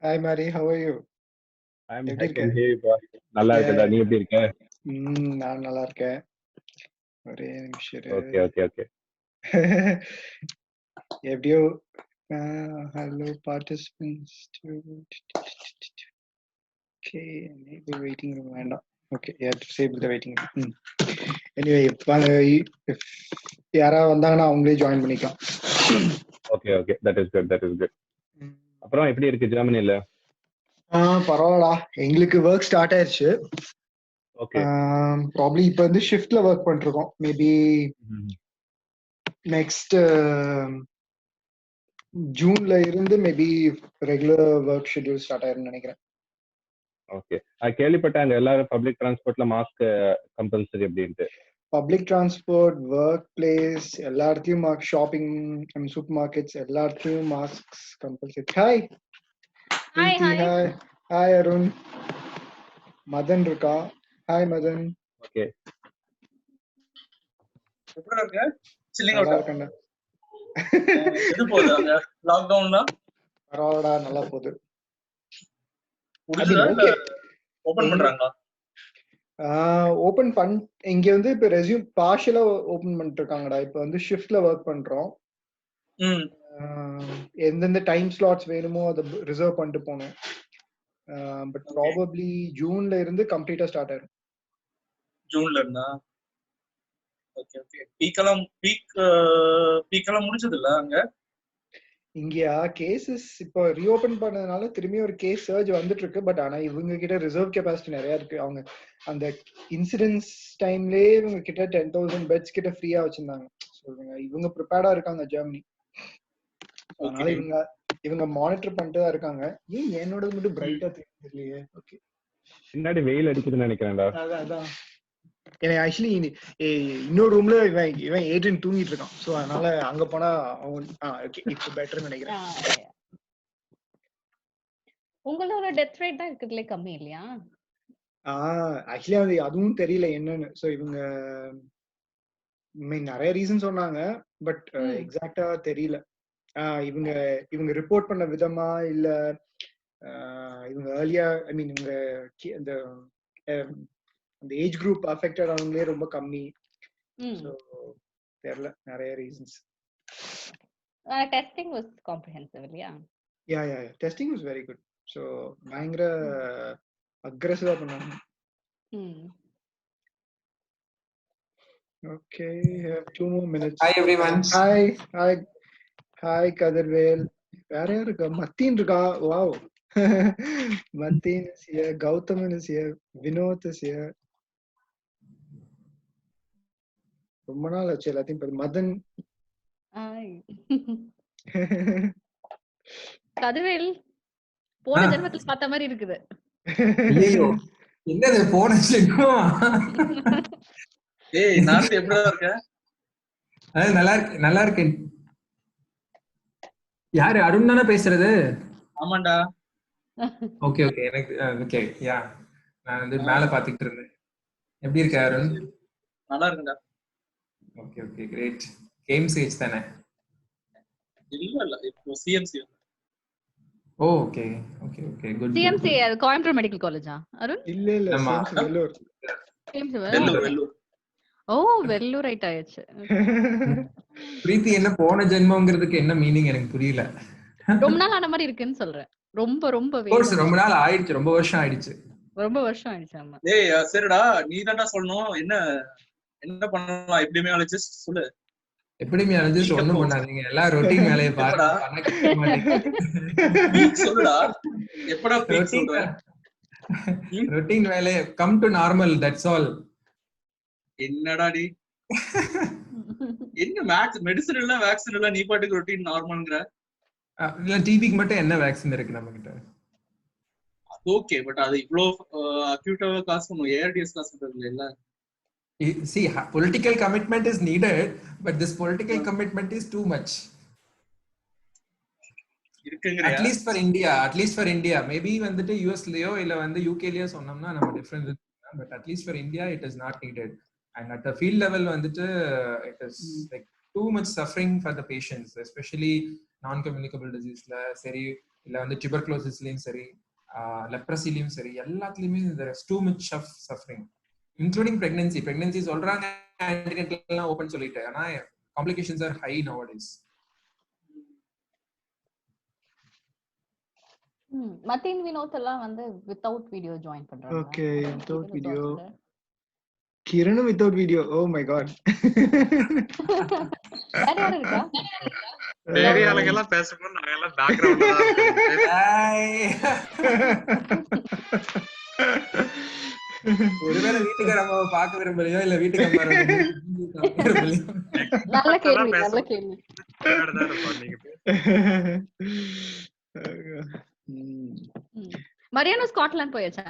Hi Mary, how are you? I can hear you, boy. நல்லா இருக்கடா, நீ எப்படி இருக்க? நான் நல்லா இருக்கேன். ஒரே நிமிஷம். ஓகே. எப்படியோ hello participants. Okay, maybe waiting room வேண்டாம். Okay, you have to disable the waiting room. Anyway, if யாரா வந்தாங்கன்னா அவங்களே ஜாயின் பண்ணிக்கலாம். Okay, that is good. அப்புறம் எப்படி இருக்கு ஜெர்மனில? பரவாயில்லடா, எங்களுக்கு ஒர்க் ஸ்டார்ட் ஆயிருச்சு. ஓகே. ப்ராபப்லி இப்போ வந்து ஷிஃப்ட்ல ஒர்க் பண்ணிருக்கோம். மேபி நெக்ஸ்ட் ஜூன்ல இருந்து maybe regular work schedule start ஆயிரும்னு நினைக்கிறேன். ஓகே. கேள்விப்பட்டேன் அங்க எல்லாரும் பப்ளிக் டிரான்ஸ்போர்ட்ல மாஸ்க் கம்பல்சரி அப்படின்ட்டு. பப்ளிக் டிரான்ஸ்போர்ட், ஒர்க் பிளேஸ் எல்லா இடத்துலயும் மாஸ்க், ஷாப்பிங் சூப்பர் மார்க்கெட்ஸ் எல்லா இடத்துலயும் mask compulsory. Hi Arun. Madan இருக்கா? ஹாய் மதன். ஓகே. எப்படி இருக்க? சில்லிங் அவுட் இருக்கேன்டா. எது போகுது அங்க லாக்டவுன்ல? பரவாயில்லடா, நல்லா போகுது. ஓபன் பண்றாங்களா? ஓபன் இங்க வந்து இப்ப ரெஸ்யூம் பார்ஷியலா ஓபன் பண்ணிட்டு இருக்காங்கடா. இப்ப வந்து ஷிஃப்ட்ல ஒர்க் பண்றோம். எந்தெந்த டைம் ஸ்லாட்ஸ் வேணுமோ அதை ரிசர்வ் பண்ணிட்டு போகணும். பட் ப்ராபப்லி ஜூன்ல இருந்து கம்ப்ளீட்டா ஸ்டார்ட் ஆயிடும். ஜூன்ல இருந்தா ஓகே. பீக்கெல்லாம் முடிஞ்சது இல்ல அங்க? இங்கயா கேசஸ் இப்போ ரீஓபன் பண்ணதுனால திரும்பி ஒரு கேஸ் சர்ஜ் வந்துட்டு இருக்கு. பட் ஆனா இவங்க கிட்ட ரிசர்வ் கெபாசிட்டி நிறைய இருக்கு. அவங்க அந்த இன்சிடென்ட்ஸ் டைம்லயே இவங்க கிட்ட 10,000 பெட்ஸ் கிட்ட ஃப்ரீயா வச்சிருந்தாங்க. இவங்க ப்ரிப்பேர்டா இருக்காங்க ஜெர்மனி. அதனால இவங்க மானிட்டர் பண்ணிட்டு தான் இருக்காங்க. ஏன் என்னோட மட்டும் பிரைட்டா தெரியலையே? ஓகே, பின்னாடி வெயில் அடிக்குதுன்னு நினைக்கிறேன்டா. அதான் எனக்கு ஆக்சுவலி இன்னொரு ரூம்ல இவன் ஏஜென்ட் தூங்கிட்டு இருக்கான். சோ அதனால அங்க போனா ஓகே இப்போ பெட்டர்னு நினைக்கிறேன். உங்களோட டெத் ரேட் தான் இருக்குதுல கம்மி இல்லையா? ஆக்சுவலி அதுவும் தெரியல என்னன்னு. சோ இவங்க நிறைய ரீசன் சொன்னாங்க, பட் எக்ஸாக்ட்டா தெரியல. இவங்க ரிப்போர்ட் பண்ண விதமா இல்ல இவங்க ஏர்லியா இவங்க அந்த ஏஜ் குரூப் அஃபெக்டட் ஆனவங்களே ரொம்ப கம்மி. சோ தெரியல, நிறைய ரீசன்ஸ். டெஸ்டிங் வாஸ் காம்ப்ரிஹென்சிவ் இல்லையா? Yeah testing was very good. So பயங்கர அக்ரெசிவா பண்ணாங்க. Okay, have 2 more minutes. Hi everyone. Hi Kadirvel. வேற யாரு இருக்கா? மத்தீன் இருக்கா? Wow. Mateen is here, Gautaman is here, Vinod is here. ரொம்ப நாள் ஆச்சு எல்லாத்தையும் பார்த்து. மதன். கதிர்வேல் போன ஜென்மத்துல பார்த்த மாதிரி இருக்குது. ஐயோ என்னது போன ஜென்மம்? ஏய் நார்த் எப்படிடா இருக்க? நல்லா இருக்கேன். யாரு அருண் தானே பேசுறது? ஆமாண்டா. ஓகே எனக்கு ஓகே யா நான் வந்து மேல பாத்துக்கிட்டு இருந்தேன். எப்படி இருக்க அருண்? நல்லா இருக்கேன்டா. Okay great. கேம் சேஜ் தானே? இல்ல இப்போ CMC. Okay good. CMC Coimbatore medical காலேஜா அருண்? இல்ல வெல்லூர். வெல்லூர். ஓ வெல்லூர் ரைட் ஆயிடுச்சு. பிரீத்தி என்ன போன ஜென்மம்ங்கிறதுக்கு என்ன மீனிங் எனக்கு புரியல. ரொம்ப நாள் ஆன மாதிரி இருக்குன்னு சொல்றேன். ரொம்ப ரொம்ப நாள் ஆயிடுச்சு. ரொம்ப வருஷம் ஆயிடுச்சு. ஆமா. ஏய் சரிடா, நீ தான்டா சொல்லணும். என்ன பண்ணலாம்? எபிடெமியாலஜிஸ்ட் சொல்லு. எபிடெமியாலஜிஸ்ட் ஒண்ணும் பண்ணாதீங்க, எல்லாம் ரொட்டீன் வேலையை பாருங்க. சொல்லுடா, எப்படா பீக் சொல்ற? ரொட்டீன் வேலையை come to normal, that's all. என்னடா டி, என்ன மேக்ஸ் மெடிசன் இல்ல வேக்சின் இல்ல, நீ பாட்டுக்கு ரொட்டீன் நார்மல்ங்கற? இல்ல டிபிக்கு மட்டும் என்ன வேக்சின் இருக்கு நம்ம கிட்ட? ஓகே, பட் அது இவ்ளோ அக்யூட்டா காசு பண்ணும், ஏஆர்டிஎஸ் காசு பண்றது இல்ல. See, political commitment is needed, but this political commitment is too much. At least for India. Maybe வந்துட்டு யூஎஸ்லயோ இல்ல வந்து யூகேலயோ சொன்னோம்னா நம்ம டிஃபரன்ஸ் இருக்கு. But at least for India it is not needed. And at the field level வந்துட்டு it is like too much suffering for the patients, especially non communicable diseaseல. சரி இல்ல வந்து tuberculosis-லயும் சரி leprosy-லயும் சரி எல்லாத்துலயுமே there is too much of suffering including pregnancy சொல்றாங்க ஆன்டினேட்டல்லாம் open சொல்லிட்டு ஆனா complications are high nowadays. மத்தின் Vinod எல்லாம் வந்து வித்தவுட் வீடியோ ஜாயின் பண்றாங்க. Okay, without video. Kiran without video. Oh my god. வேற யாரு இருக்கா? பெரிய ஆளுங்க எல்லாம் பேசும்போது நாங்க எல்லாம் பேக்ரவுண்ட்ல தான் ஒருவேளை வீட்டுக்கார அம்மாவை பார்க்க விரும்பலையோ இல்ல வீட்டுக்கு அம்மா விரும்பலையோ. நல்ல கேள்வி, நல்ல கேள்வி. மரியானோ ஸ்காட்லாந்து போயாச்சா?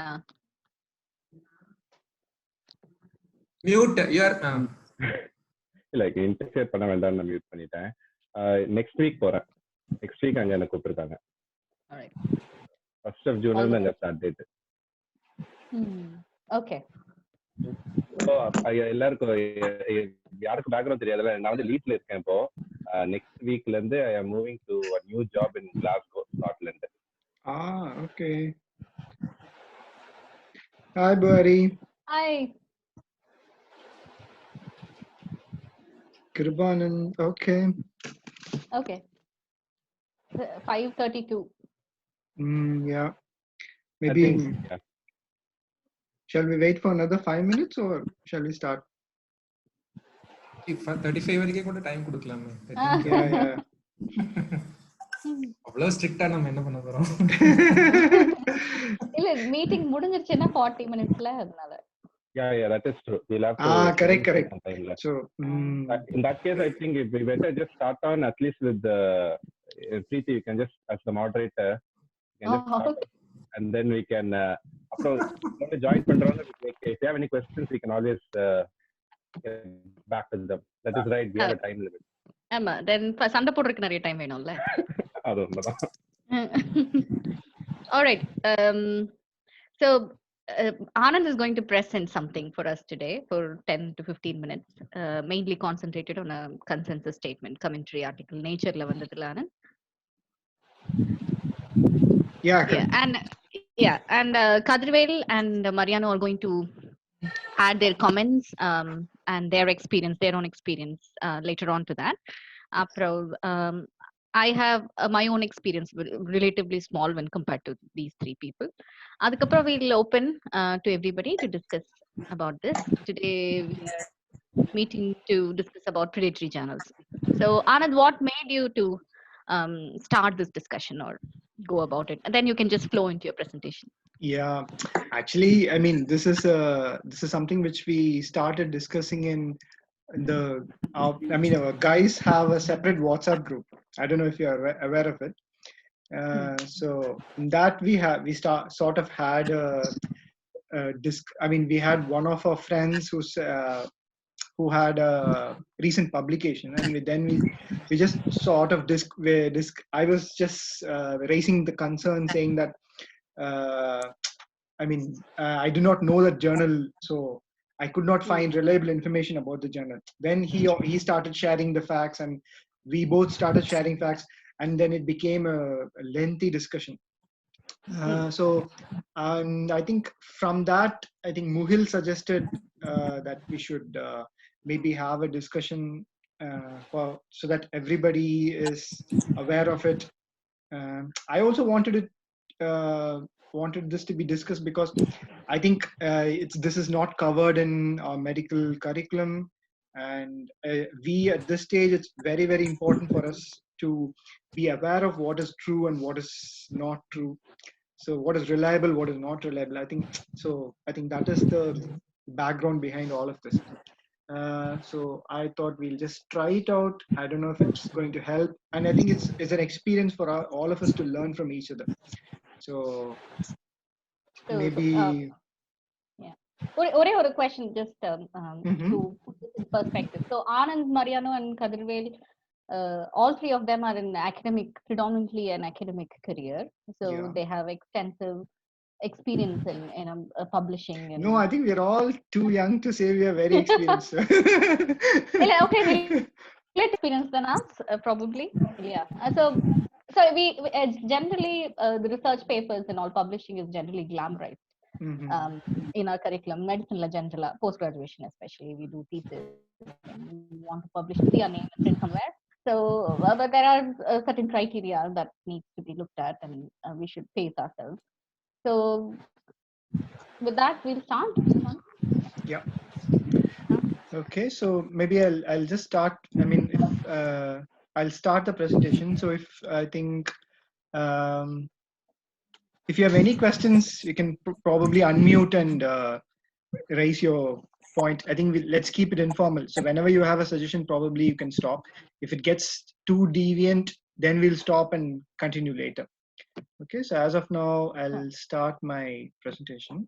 மியூட் யூ ஆர் இல்ல இன்டர்ஃபியர் பண்ண வேண்டாம்னு நான் மியூட் பண்ணிட்டேன். நெக்ஸ்ட் வீக் போறேன். நெக்ஸ்ட் வீக் அங்க என்ன கூப்பிட்டுருக்காங்க. ஆல்ரைட். 1st of June அங்க ஸ்டார்ட் டேட். ஓகே. சோ எல்லாருக்கும் யாருக்கு பேக்ரவுண்ட் தெரியாதுல, நான் வந்து லீட்ல இருக்கேன் இப்போ. நெக்ஸ்ட் வீக்ல இருந்து I am moving to a new job in Glasgow, Scotland. Okay. Hi Paari. Hi. Kirubanan. Okay. Okay. 5:32. Yeah. Maybe. Yeah. Shall we wait for another 5 minutes or shall we start? 35 வரைக்கும் கூட டைம் கொடுக்கலாமே. Yeah. அவ்வளவு ஸ்ட்ரிக்ட்டா நம்ம என்ன பண்ண போறோம்? இல்ல மீட்டிங் முடிஞ்சிருச்சுன்னா 40 மினிட்ஸ்ல அதனால. Yeah, that is true. We'll have to. Correct. So, in that case, I think if we better just start on at least with the Preeti, you can just as the moderator, you can just start, and then we can. After join பண்றவங்க, if you have any questions, we can always get back to them. That is right. We have a time limit. ஆமா. Then சண்டை போடுறதுக்கு நிறைய time வேணும்ல. அது உண்மைதான். All right. So. Anand is going to present something for us today for 10 to 15 minutes, mainly concentrated on a consensus statement, commentary article, Nature la vandadilla Anand. And Kadrivel and Mariano are going to add their comments and their experience, their own experience later on to that. After I have my own experience, relatively small when compared to these three people. Adukapra we'll open to everybody to discuss about this. Today we are meeting to discuss about predatory journals. So Anand, what made you to start this discussion or go about it? And then you can just flow into your presentation. Yeah, actually, I mean, this is something which we started discussing in our guys have a separate WhatsApp group. I don't know if you are aware of it. So in that we sort of had we had one of our friends who had a recent publication, and then we just sort of I was just raising the concern, saying that I do not know that journal, so I could not find reliable information about the journal. Then he started sharing the facts, and we both started sharing facts, and then it became a lengthy discussion. So I think from that, I think Muhil suggested that we should maybe have a discussion so that everybody is aware of it. I also wanted this to be discussed because I think this is not covered in our medical curriculum, and we at this stage, it's very, very important for us to be aware of what is true and what is not true. So what is reliable, what is not reliable. I think that is the background behind all of this. So I thought we'll just try it out. I don't know if it's going to help, and I think it's an experience for all of us to learn from each other. So maybe ஒரு question just to put this in perspective. So Anand, Mariano and Kadirvel, all three of them are in predominantly an academic career, so they have extensive experience in publishing. No, I think we're all too young to say we are very experienced. Okay, experience than us, probably. Yeah. So So generally the research papers and all publishing is generally glamorized. In our curriculum, medicine la general, post graduation especially, we do thesis and we want to publish, see our name print somewhere. So, but there are certain criteria that needs to be looked at, and we should pace ourselves. So, with that, we'll start. Yeah. Okay, so maybe I'll just start. I mean, if I'll start the presentation. So if I think if you have any questions, you can probably unmute and raise your point. I think let's keep it informal. So whenever you have a suggestion, probably you can stop. If it gets too deviant, then we'll stop and continue later. Okay, so as of now, I'll start my presentation.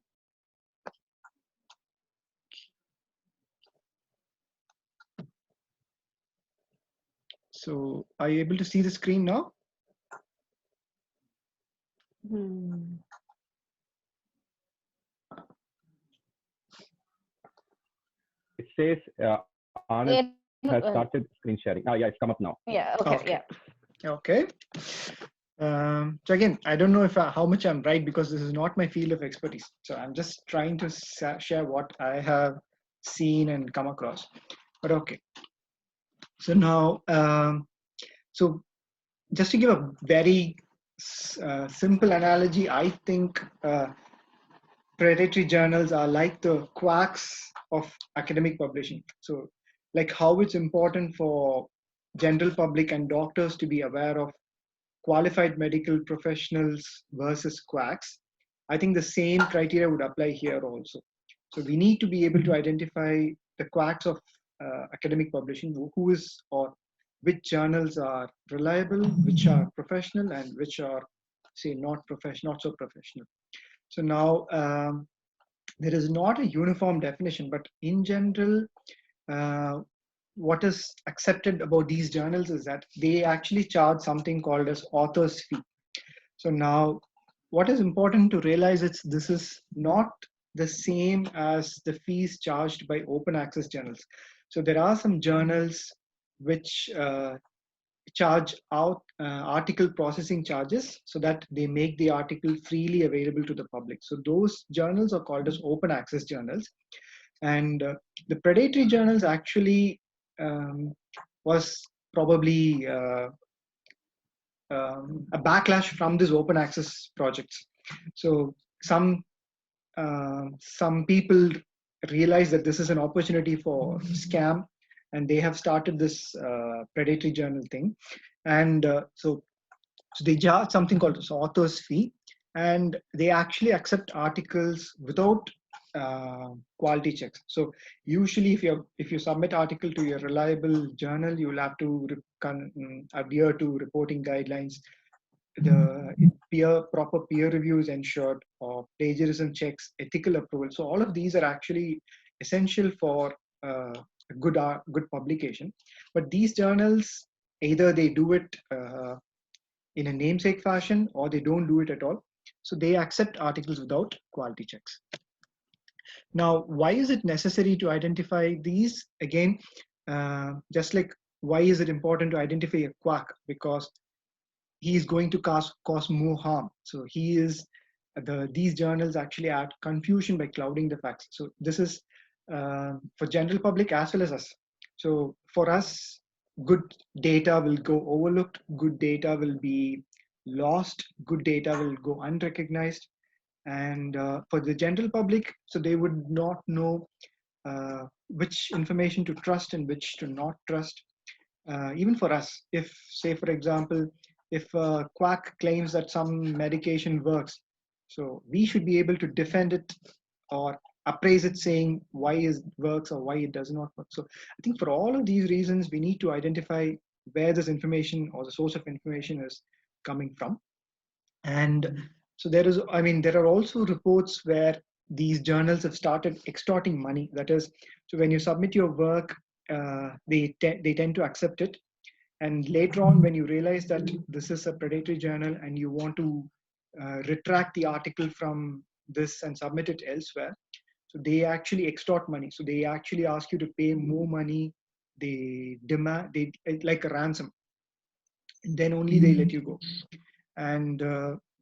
So are you able to see the screen now? It says Anand has started screen sharing. Yeah, it's come up now. Yeah. Okay. Okay. Yeah. Okay. So again, I don't know if how much I'm right, because this is not my field of expertise. So I'm just trying to share what I have seen and come across. But okay. So now, so just to give a very simple analogy, I think predatory journals are like the quacks of academic publishing. So like how it's important for general public and doctors to be aware of qualified medical professionals versus quacks, I think the same criteria would apply here also. So we need to be able to identify the quacks of academic publishing, who is or which journals are reliable, which are professional, and which are, say, not so professional. So now there is not a uniform definition, but in general, what is accepted about these journals is that they actually charge something called as author's fee. So now what is important to realize is this is not the same as the fees charged by open access journals. So there are some journals which charge out article processing charges so that they make the article freely available to the public. So those journals are called as open access journals. And the predatory journals actually was probably a backlash from this open access projects. So some people realize that this is an opportunity for scam, and they have started this predatory journal thing. And so they charge something called author's fee, and they actually accept articles without quality checks. So usually if you submit article to a reliable journal, you will have to adhere to reporting guidelines. The proper peer review is ensured, or plagiarism checks, ethical approval. So all of these are actually essential for a good publication. But these journals, either they do it in a namesake fashion, or they don't do it at all. So they accept articles without quality checks. Now, why is it necessary to identify these? Again, just like why is it important to identify a quack? Because he is going to cause more harm. So these journals actually add confusion by clouding the facts. So this is for general public as well as us. So for us, good data will go overlooked, good data will be lost, good data will go unrecognized. And for the general public, so they would not know which information to trust and which to not trust. Even for us, if, say, for example, if a quack claims that some medication works, so we should be able to defend it or appraise it, saying why it works or why it does not work. So I think for all of these reasons, we need to identify where this information or the source of information is coming from. And so there are also reports where these journals have started extorting money. That is, so when you submit your work, they tend to accept it. And later on, when you realize that this is a predatory journal and you want to retract the article from this and submit it elsewhere, so they actually extort money. So they actually ask you to pay more money. They demand, like a ransom. then only they let you go. And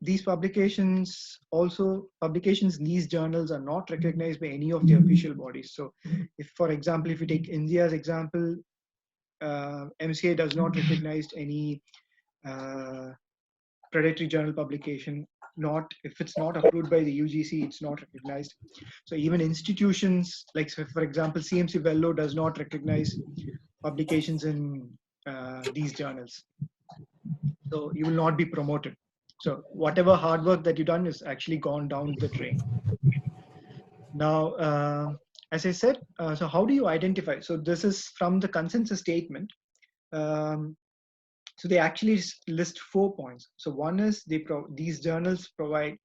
these publications in these journals are not recognized by any of the official bodies. So if, for example, if you take India's example, MCA does not recognize any predatory journal publication. Not if it's not approved by the UGC, it's not recognized. So even institutions like, for example, CMC Vello does not recognize publications in these journals. So you will not be promoted. So whatever hard work that you've done is actually gone down the drain. Now, as I said, so how do you identify? So this is from the consensus statement. So they actually list 4 points. So one is these journals provide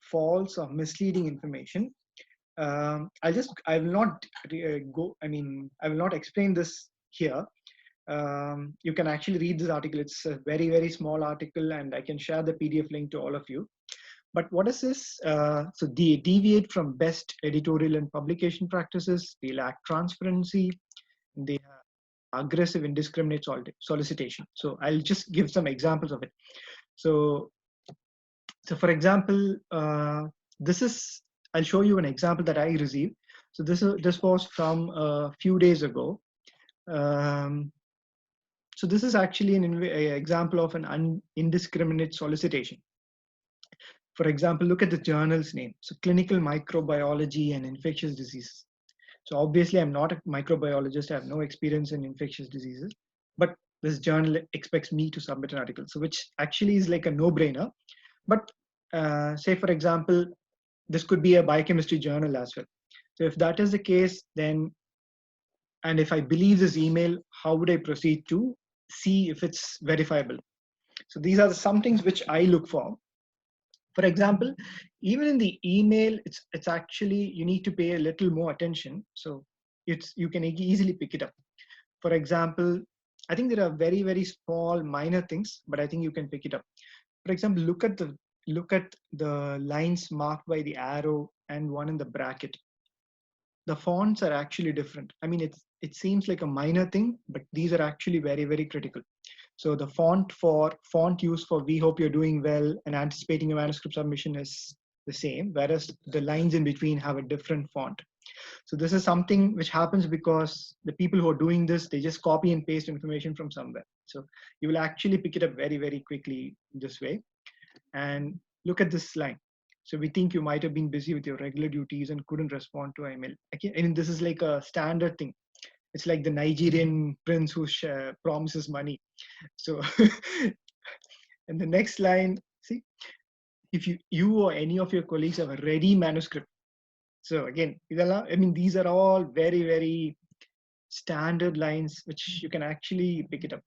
false or misleading information. I will not I will not explain this here. You can actually read this article. It's a very, very small article, and I can share the PDF link to all of you. But what is this? So they deviate from best editorial and publication practices. They lack transparency. They have aggressive, indiscriminate solicitation. So I'll just give some examples of it. So for example, I'll show you an example that I received. So this was from a few days ago. So this is actually an example of an indiscriminate solicitation. For example, look at the journal's name. So Clinical Microbiology and Infectious Diseases. So obviously I'm not a microbiologist. I have no experience in infectious diseases, but this journal expects me to submit an article. So which actually is like a no-brainer. But say for example, this could be a biochemistry journal as well. So if that is the case, then, and if I believe this email, how would I proceed to see if it's verifiable? So these are some things which I look for. For example, even in the email, it's actually, you need to pay a little more attention. So you can easily pick it up. For example, I think there are very, very small minor things, but I think you can pick it up. For example, look at the lines marked by the arrow and one in the bracket. The fonts are actually different. I mean, it seems like a minor thing, but these are actually very, very critical. So the font use for "We hope you're doing well" and "Anticipating a manuscript submission" is the same, whereas the lines in between have a different font. So this is something which happens because the people who are doing this, they just copy and paste information from somewhere. So you will actually pick it up very, very quickly this way. And look at this line. So we think you might have been busy with your regular duties and couldn't respond to email. I mean, this is like a standard thing. It's like the Nigerian prince who promises money. So, and the next line, see, if you or any of your colleagues have a ready manuscript. So again, I mean, these are all very, very standard lines which you can actually pick it up.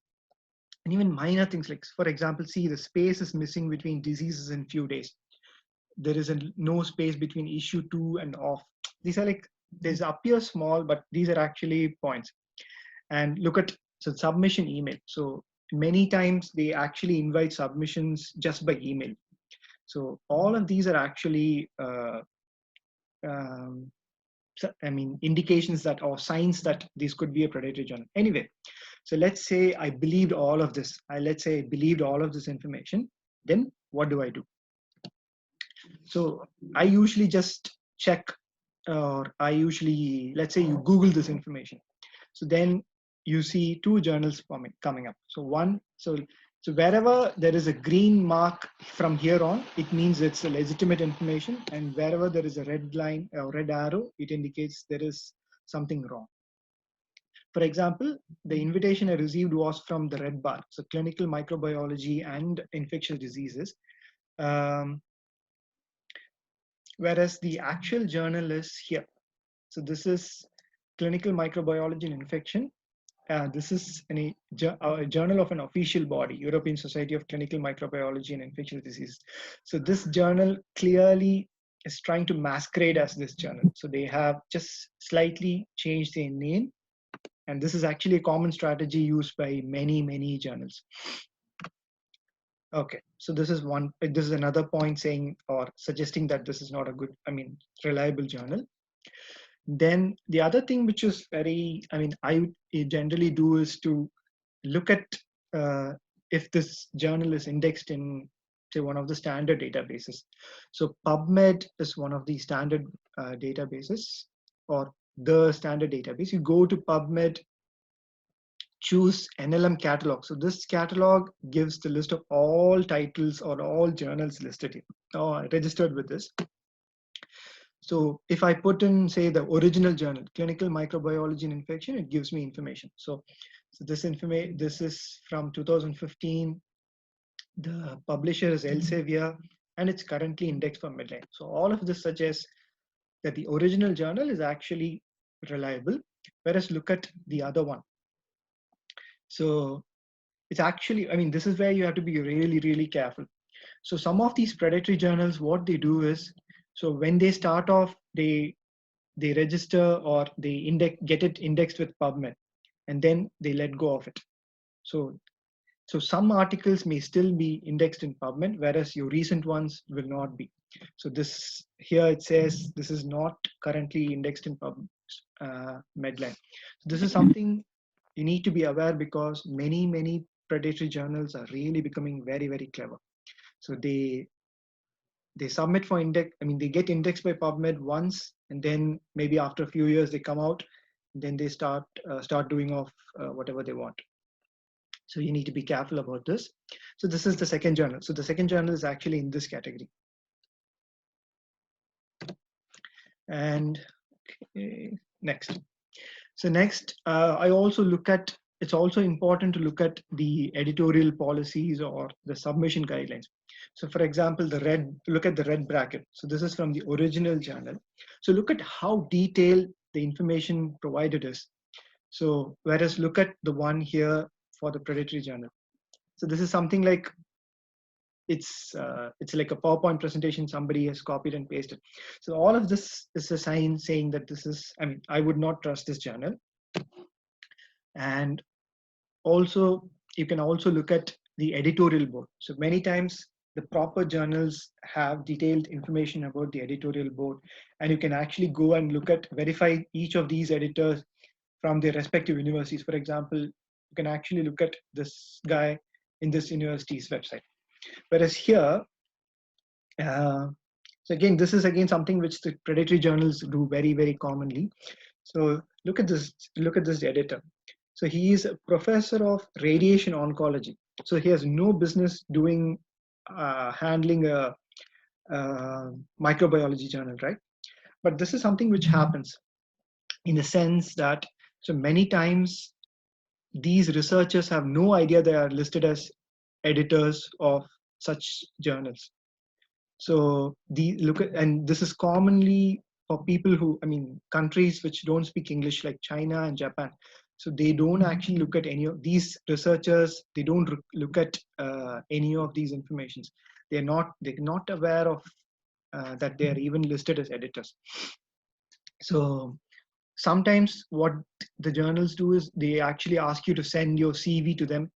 And even minor things like, for example, see, the space is missing between diseases in few days. There is no space between issue 2 and off. These are like, these appear small, but these are actually points. And look at submission email. So many times they actually invite submissions just by email. So all of these are actually, I mean, indications that, or signs that this could be a predatory journal. Anyway, so let's say I believed all of this. Let's say I believed all of this information. Then what do I do? So I usually just check, or let's say you Google this information. So then you see 2 journals coming up. So so wherever there is a green mark from here on, it means it's a legitimate information. And wherever there is a red line or red arrow, it indicates there is something wrong. For example, the invitation I received was from the red bar. So Clinical Microbiology and Infectious Diseases. Whereas the actual journal is here. So this is Clinical Microbiology and Infection. This is a journal of an official body, European Society of Clinical Microbiology and Infectious Diseases. So this journal clearly is trying to masquerade as this journal. So they have just slightly changed their name. And this is actually a common strategy used by many, many journals. Okay, so this is another point saying or suggesting that this is not a good, reliable journal. Then the other thing which is very, I generally do is to look at if this journal is indexed in, say, one of the standard databases. So PubMed is one of the standard databases, or the standard database. You go to PubMed, choose NLM catalog. So this catalog gives the list of all titles or all journals listed here, or registered with this. So if I put in, say, the original journal, Clinical Microbiology and Infection, it gives me information. So this is from 2015. The publisher is Elsevier, and it's currently indexed for Medline. So all of this suggests that the original journal is actually reliable, whereas look at the other one. So it's actually, I mean, this is where you have to be really, really careful. So some of these predatory journals, what they do is, so when they start off, they register or they get it indexed with PubMed, and then they let go of it. So some articles may still be indexed in PubMed, whereas your recent ones will not be. So this here it says this is not currently indexed in Medline. So this is something you need to be aware, because many predatory journals are really becoming very, very clever. So they submit for index. I mean, they get indexed by PubMed once, and then maybe after a few years they come out, and then they start doing off whatever they want. So you need to be careful about this. So this is the second journal. So the second journal is actually in this category. And okay, next. So next, I also look at, it's also important to look at the editorial policies or the submission guidelines. So for example, look at the red bracket. So this is from the original journal. So look at how detailed the information provided is. So whereas look at the one here for the predatory journal. So this is something like, it's like a PowerPoint presentation somebody has copied and pasted. So all of this is a sign saying that this is, I mean, I would not trust this journal. And also, you can also look at the editorial board. So many times the proper journals have detailed information about the editorial board, and you can actually go and verify each of these editors from their respective universities. For example, you can actually look at this guy in this university's website. Whereas here, so again, this is again something which the predatory journals do very, very commonly. So look at this editor. So he is a professor of radiation oncology. So he has no business doing handling a microbiology journal, right? But this is something which happens in the sense that, so many times these researchers have no idea they are listed as editors of such journals. So and this is commonly for people who, I mean, countries which don't speak English, like China and Japan. So they don't actually look at any of these researchers. They don't look at any of these informations. They're not aware of that they are even listed as editors. So sometimes what the journals do is they actually ask you to send your CV to them,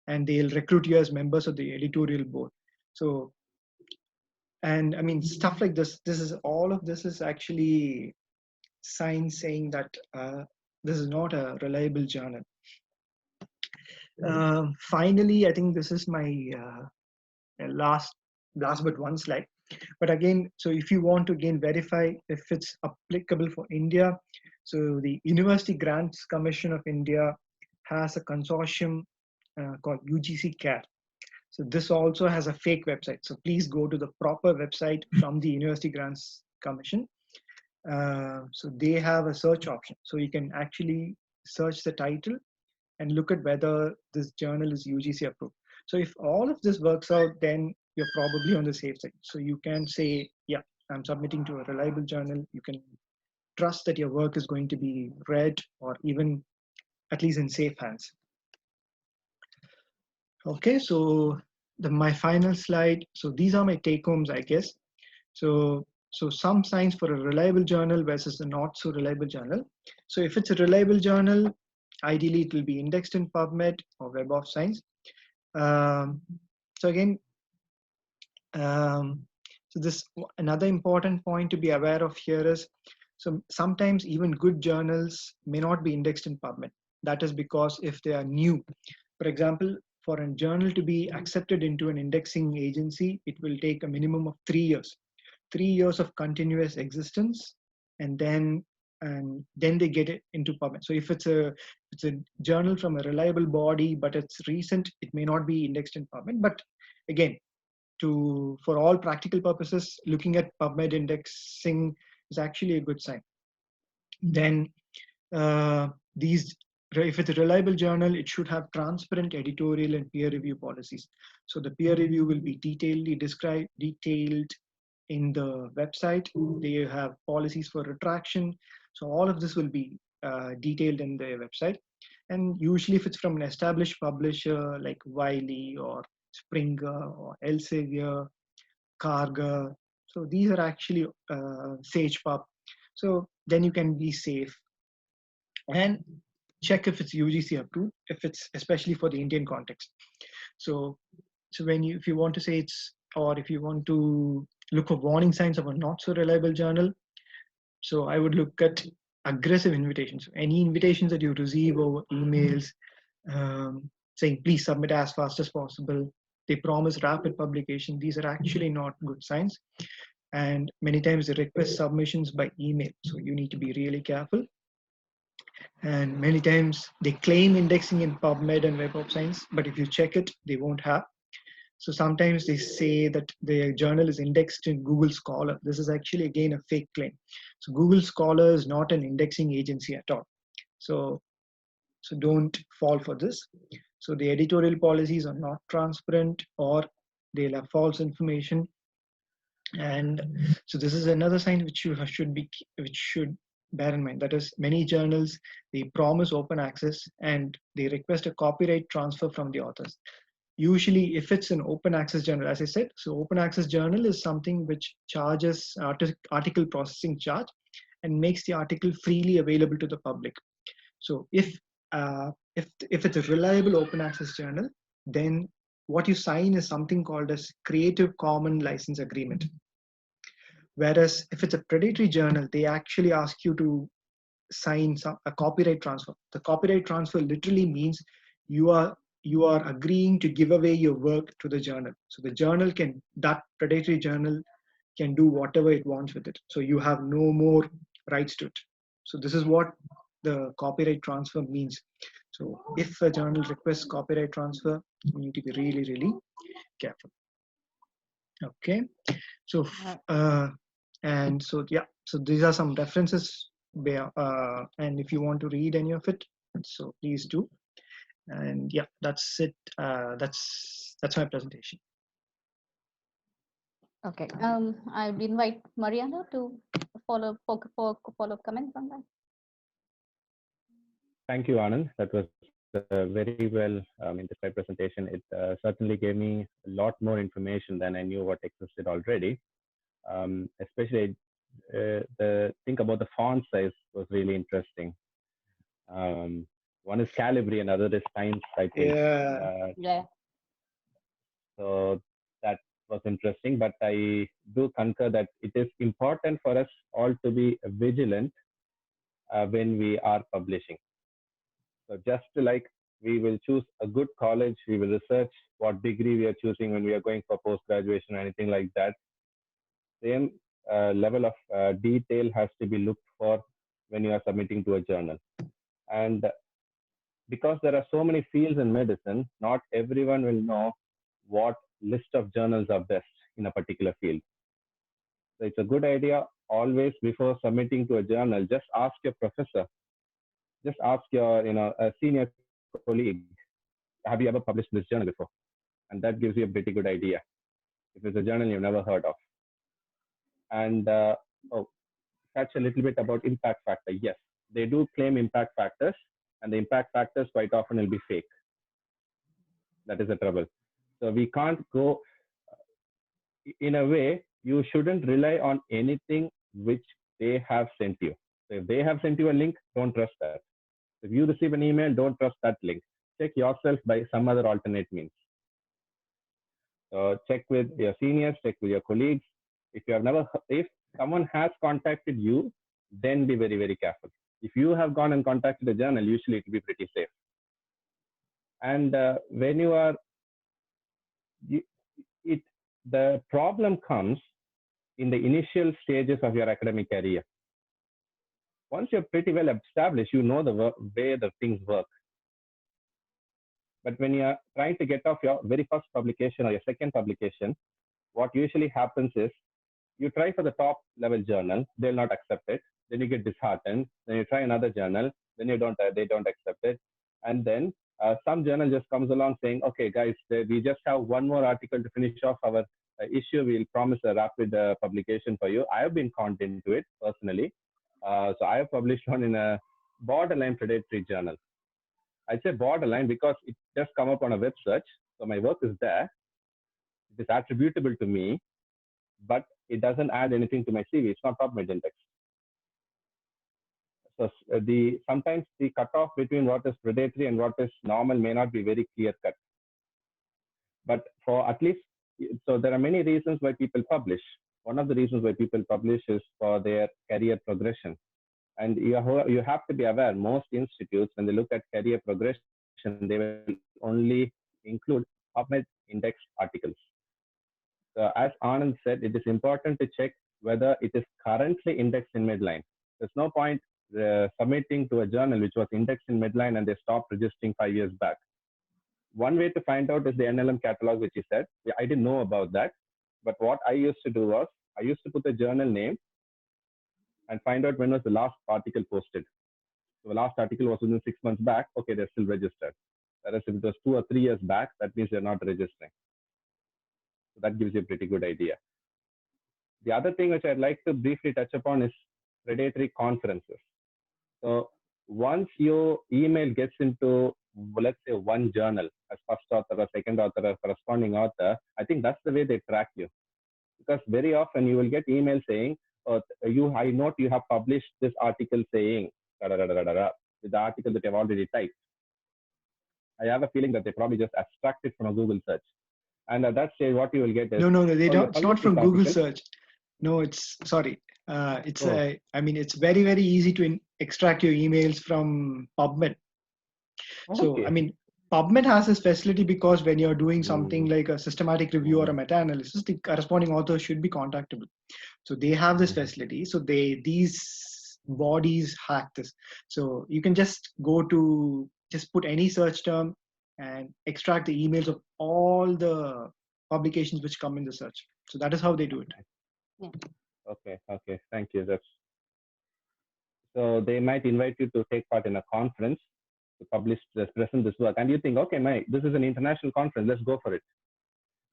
and they'll recruit you as members of the editorial board. So, and I mean, stuff like this, all of this is actually signs saying that this is not a reliable journal. Finally, I think this is my last but one slide. But again, so if you want to again verify if it's applicable for India, so the University Grants Commission of India has a consortium called UGC CARE. So this also has a fake website. So please go to the proper website from the University Grants Commission. So they have a search option. So you can actually search the title and look at whether this journal is UGC approved. So if all of this works out, then you're probably on the safe side. So you can say, yeah, I'm submitting to a reliable journal. You can trust that your work is going to be read, or even at least in safe hands. Okay, so my final slide. So these are my take homes, I guess. So some signs for a reliable journal versus a not so reliable journal. So if it's a reliable journal, ideally it will be indexed in PubMed or Web of Science. So again, so this another important point to be aware of here is, so sometimes even good journals may not be indexed in PubMed. That is because if they are new, for example, for a journal to be accepted into an indexing agency, it will take a minimum of 3 years. 3 years of continuous existence, and then they get it into PubMed. So if it's a journal from a reliable body, but it's recent, it may not be indexed in PubMed. But again, for all practical purposes, looking at PubMed indexing is actually a good sign. Then if it's a reliable journal, it should have transparent editorial and peer review policies. So the peer review will be detailed in the website. They have policies for retraction. So all of this will be detailed in the website. And usually if it's from an established publisher like Wiley or Springer or Elsevier, Karga, so these are actually SagePub. So then you can be safe. And check if it's UGC approved, if it's especially for the Indian context. So if you want to say if you want to look for warning signs of a not so reliable journal, so I would look at aggressive invitations. Any invitations that you receive over emails saying please submit as fast as possible, they promise rapid publication, these are actually not good signs. And many times they request submissions by email, so you need to be really careful. And many times they claim indexing in PubMed and Web of Science, but if you check it, they won't have. So sometimes they say that the journal is indexed in Google Scholar. This is actually, again, a fake claim. So Google Scholar is not an indexing agency at all. So don't fall for this. So the editorial policies are not transparent, or they'll have false information. And so this is another sign which should bear in mind. That is, many journals, they promise open access and they request a copyright transfer from the authors. Usually if it's an open access journal, as I said, so open access journal is something which charges article processing charge and makes the article freely available to the public. So if it's a reliable open access journal, then what you sign is something called as Creative Commons license agreement. Whereas if it's a predatory journal, they actually ask you to sign a copyright transfer. The copyright transfer literally means you are agreeing to give away your work to the journal. So that predatory journal can do whatever it wants with it. So you have no more rights to it. So this is what the copyright transfer means. So if a journal requests copyright transfer, you need to be really, really careful. Okay. So so these are some references, and if you want to read any of it, so please do. And yeah, that's it. That's my presentation. Okay. I would invite Mariana to follow up comments on that. Thank you, Anand. That was very well described presentation. It certainly gave me a lot more information than I knew what existed already. Especially the think about the font size was really interesting. One is Calibri, another is Times, I think. Yeah. So that was interesting, but I do concur that it is important for us all to be vigilant when we are publishing. So just like we will choose a good college, we will research what degree we are choosing when we are going for post-graduation or anything like that. Same level of detail has to be looked for when you are submitting to a journal. And because there are so many fields in medicine, not everyone will know what list of journals are best in a particular field. So it's a good idea always before submitting to a journal, just ask your professor, just ask your a senior colleague, have you ever published this journal before? And that gives you a pretty good idea if it's a journal you've never heard of. And touch a little bit about impact factor. Yes, they do claim impact factors, and the impact factors quite often will be fake. That is the trouble. So we can't go, in a way, you shouldn't rely on anything which they have sent you. So if they have sent you a link, don't trust that. If you receive an email, don't trust that link. Check yourself by some other alternate means. So check with your seniors, check with your colleagues. If someone has contacted you, then be very, very careful. If you have gone and contacted a journal, usually it will be pretty safe. And when you are, the problem comes in the initial stages of your academic career. Once you're pretty well established, you know the way the things work. But when you are trying to get off your very first publication or your second publication, what usually happens is you try for the top level journal, they'll not accept it. Then you get disheartened. Then you try another journal, then they don't accept it. And then some journal just comes along saying, okay, guys, we just have one more article to finish off our issue. We'll promise a rapid publication for you. I have been conned into it personally. So I have published one in a borderline predatory journal. I say borderline because it just come up on a web search. So my work is there. It is attributable to me, but it doesn't add anything to my CV. It's not PubMed index. So sometimes the cutoff between what is predatory and what is normal may not be very clear cut. But for at least, so there are many reasons why people publish. One of the reasons why people publish is for their career progression. And you have to be aware, most institutes, when they look at career progression, they will only include PubMed index articles. So as Anand said, it is important to check whether it is currently indexed in Medline. There's no point submitting to a journal which was indexed in Medline and they stopped registering 5 years back. One way to find out is the NLM catalog, which he said. I didn't know about that. But what I used to do was, I used to put the journal name and find out when was the last article posted. So the last article was within 6 months back. Okay, they're still registered. Whereas if it was 2 or 3 years back, that means they're not registering. So that gives you a pretty good idea. The other thing which I'd like to briefly touch upon is predatory conferences. So once your email gets into, let's say, one journal as first author or second author or corresponding author, I think that's the way they track you. Because very often you will get email saying, oh, I note you have published this article saying, with the article that you've already typed. I have a feeling that they probably just abstract it from a Google search. And at that stage, what you will get is... No, they don't. It's not from Google search. No, it's, sorry. I mean, it's very, very easy to extract your emails from PubMed. Okay. So, I mean, PubMed has this facility because when you're doing something like a systematic review or a meta-analysis, the corresponding author should be contactable. So they have this facility. So these bodies hack this. So you can just just put any search term and extract the emails of all the publications which come in the search. So that is how they do it. Yeah. Okay. Thank you. So they might invite you to take part in a conference to present this work. And you think, okay, this is an international conference. Let's go for it.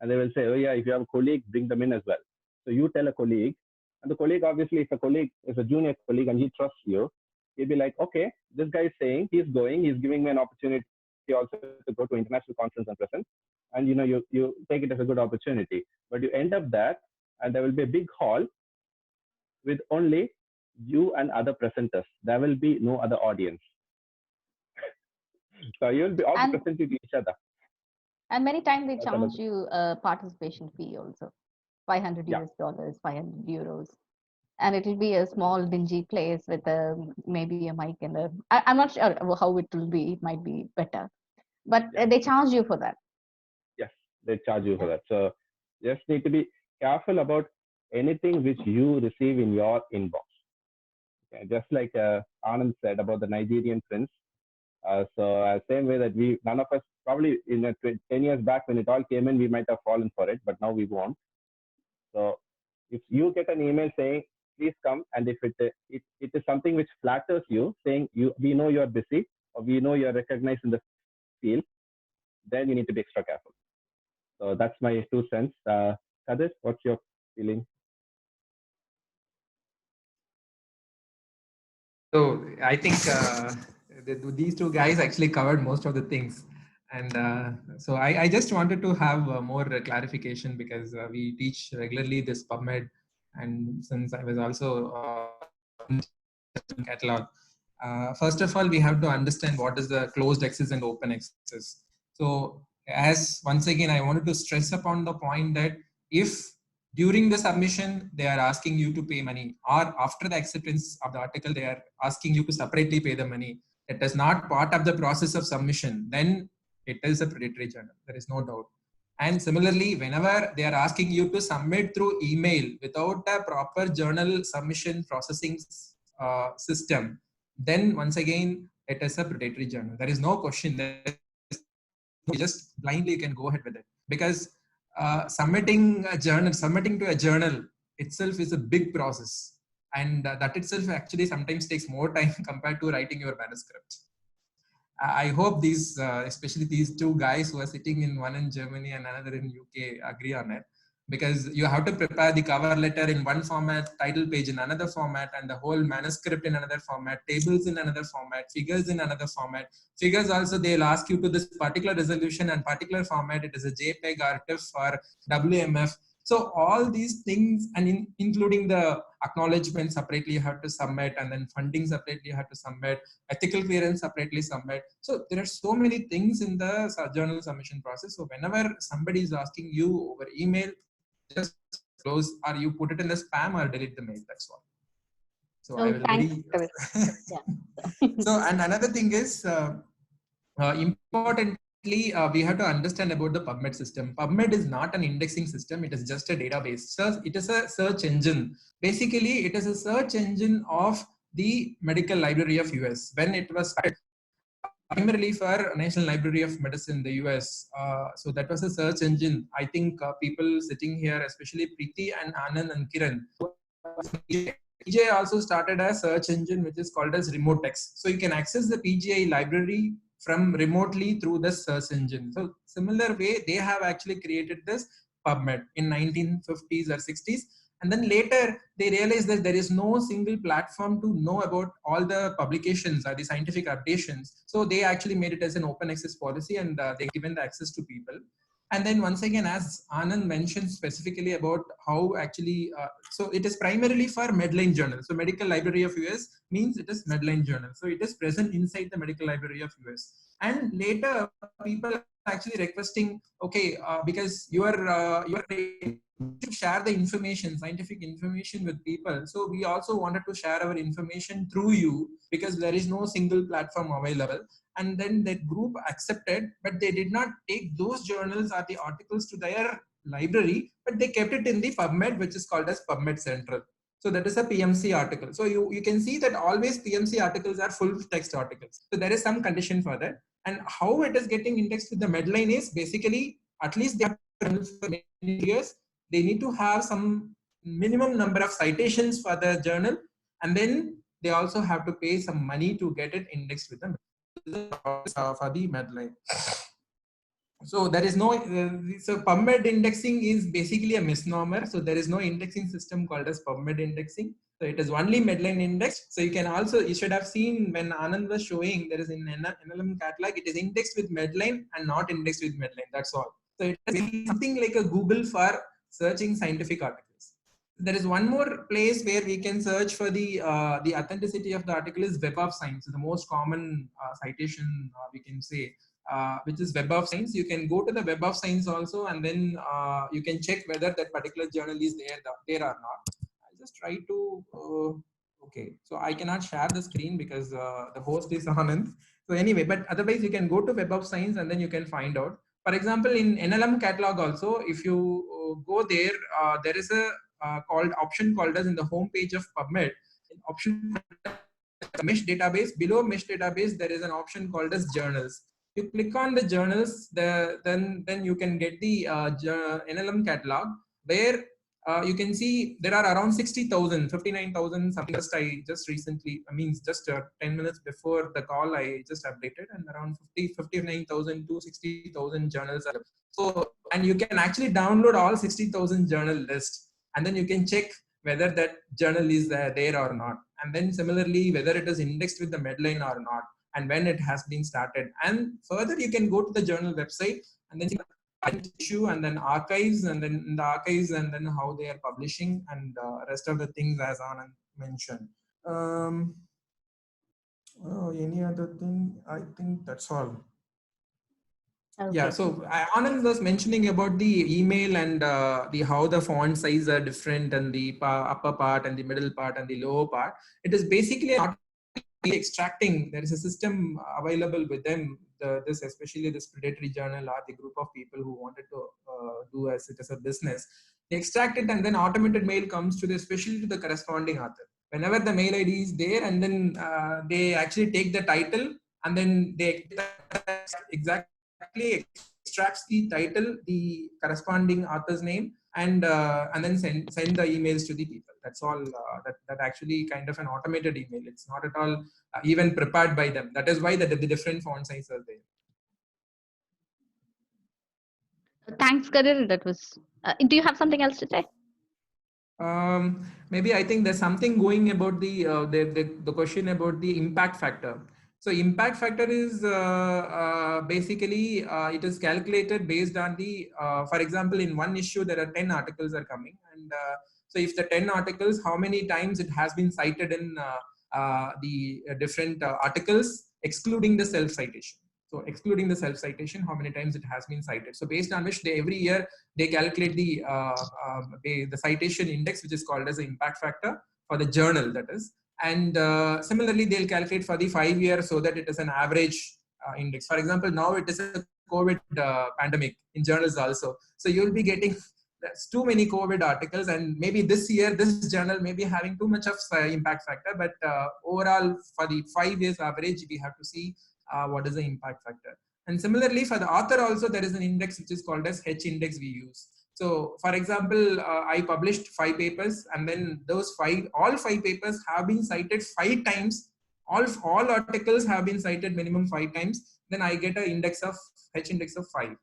And they will say, oh yeah, if you have a colleague, bring them in as well. So you tell a colleague, and the colleague, obviously, if a colleague is a junior colleague and he trusts you, he'll be like, okay, this guy is saying he's giving me an opportunity also to go to international conference and present. And you take it as a good opportunity. But you end up there, and there will be a big hall with only you and other presenters. There will be no other audience. So you will be all presenting to each other. And many times they charge you a participation fee also, $500 US, 500 euros. And it will be a small dingy place with maybe a mic and I'm not sure how it will be. It might be better, but they charge you for that. Yes, they charge you for that. So you just need to be careful about anything which you receive in your inbox. Okay? Just like Anand said about the Nigerian prince. So same way that none of us probably 10 years back when it all came in, we might have fallen for it, but now we won't. So if you get an email saying, please come, and if it is something which flatters you, saying we know you're busy or we know you're recognized in the field, then you need to be extra careful. So that's my 2 cents. Kadir, what's your feeling? So I think these two guys actually covered most of the things. And so I just wanted to have more clarification because we teach regularly this PubMed. And since I was also catalog, first of all, we have to understand what is the closed access and open access. So once again, I wanted to stress upon the point that if during the submission, they are asking you to pay money, or after the acceptance of the article, they are asking you to separately pay the money, that is not part of the process of submission, then it is a predatory journal. There is no doubt. And similarly, whenever they are asking you to submit through email without a proper journal submission processing system, then once again, it is a predatory journal. There is no question. Just blindly you can go ahead with it, because submitting to a journal itself is a big process, and that itself actually sometimes takes more time compared to writing your manuscript. I hope these, especially these two guys who are sitting in one in Germany and another in UK, agree on it, because you have to prepare the cover letter in one format, title page in another format, and the whole manuscript in another format, tables in another format, figures in another format. Figures also, they'll ask you to this particular resolution and particular format. It is a JPEG or TIFF or WMF. So all these things, and including the acknowledgement separately you have to submit, and then funding separately you have to submit, ethical clearance separately submit. So there are so many things in the journal submission process. So whenever somebody is asking you over email, just close, or you put it in the spam or delete the mail. That's all. So I will thanks, So, and another thing is importantly, we have to understand about the PubMed system. PubMed is not an indexing system. It is just a database. So it is a search engine. Basically, it is a search engine of the Medical Library of US. When it was started, primarily for National Library of Medicine, the US. So that was a search engine. I think people sitting here, especially Preeti and Anand and Kiran, PGI also started a search engine which is called as Remote Text. So you can access the PGI library from remotely through the search engine. So similar way, they have actually created this PubMed in 1950s or 60s. And then later they realized that there is no single platform to know about all the publications or the scientific updations. So they actually made it as an open access policy, and they given the access to people. And then once again, as Anand mentioned specifically about how actually, so it is primarily for Medline Journal. So Medical Library of US means it is Medline Journal. So it is present inside the Medical Library of US. And later people actually requesting, okay, because you are to share the information, scientific information with people. So we also wanted to share our information through you, because there is no single platform available. And then that group accepted, but they did not take those journals or the articles to their library, but they kept it in the PubMed, which is called as PubMed Central. So that is a PMC article. So you can see that always PMC articles are full text articles. So there is some condition for that. And how it is getting indexed with the Medline is basically, at least they have for many years, they need to have some minimum number of citations for the journal, and then they also have to pay some money to get it indexed with them for the Medline. So there is no, so PubMed indexing is basically a misnomer. So there is no indexing system called as PubMed indexing. So it is only Medline indexed. So you can also, you should have seen when Anand was showing, there is in NLM catalog, it is indexed with Medline and not indexed with Medline. That's all. So it is something like a Google for searching scientific articles. There is one more place where we can search for the authenticity of the article is Web of Science. The most common citation we can say, which is Web of Science. You can go to the Web of Science also, and then you can check whether that particular journal is there or not. I'll just try to, okay. So I cannot share the screen because the host is Anand. So anyway, but otherwise you can go to Web of Science and then you can find out. For example, in NLM catalog also, if you go there, there is a option called as in the home page of PubMed. In option mesh database, below mesh database, there is an option called as journals. You click on the journals, then you can get the NLM catalog, where you can see there are around 60,000, 59,000 something. I just recently, I mean, just 10 minutes before the call, I just updated, and around 59,000 to 60,000 journals. So, and you can actually download all 60,000 journal list, and then you can check whether that journal is there or not. And then similarly, whether it is indexed with the Medline or not, and when it has been started. And further, you can go to the journal website and then issue, and then archives, and then in the archives, and then how they are publishing, and rest of the things as Anand mentioned. Any other thing? I think that's all. Okay. Yeah, so Anand was mentioning about the email and how the font size are different, and the upper part and the middle part and the lower part. It is basically extracting, there is a system available with them, especially this predatory journal or the group of people who wanted to do as it as a business. They extract it and then automated mail comes to especially to the corresponding author. Whenever the mail ID is there, and then they actually take the title and then they exactly extracts the title, the corresponding author's name, and then send the emails to the people. That's all. That actually kind of an automated email. It's not at all even prepared by them. That is why the different font sizes are there. Thanks, Kadir. That was. Do you have something else to say? Maybe I think there's something going about the question about the impact factor. So impact factor is basically it is calculated based on the for example, in one issue there are 10 articles are coming, and so if the 10 articles, how many times it has been cited in the different articles, excluding the self citation. So excluding the self citation, how many times it has been cited. So based on which they every year they calculate the citation index, which is called as the impact factor for the journal, that is. And similarly, they'll calculate for the 5 years so that it is an average index. For example, now it is a COVID pandemic in journals also. So you'll be getting too many COVID articles, and maybe this year, this journal may be having too much of impact factor, but overall for the 5 years average, we have to see what is the impact factor. And similarly, for the author also, there is an index which is called as H index we use. So for example, I published 5 papers, and then all 5 papers have been cited 5 times. All articles have been cited minimum 5 times. Then I get an index of H index of 5.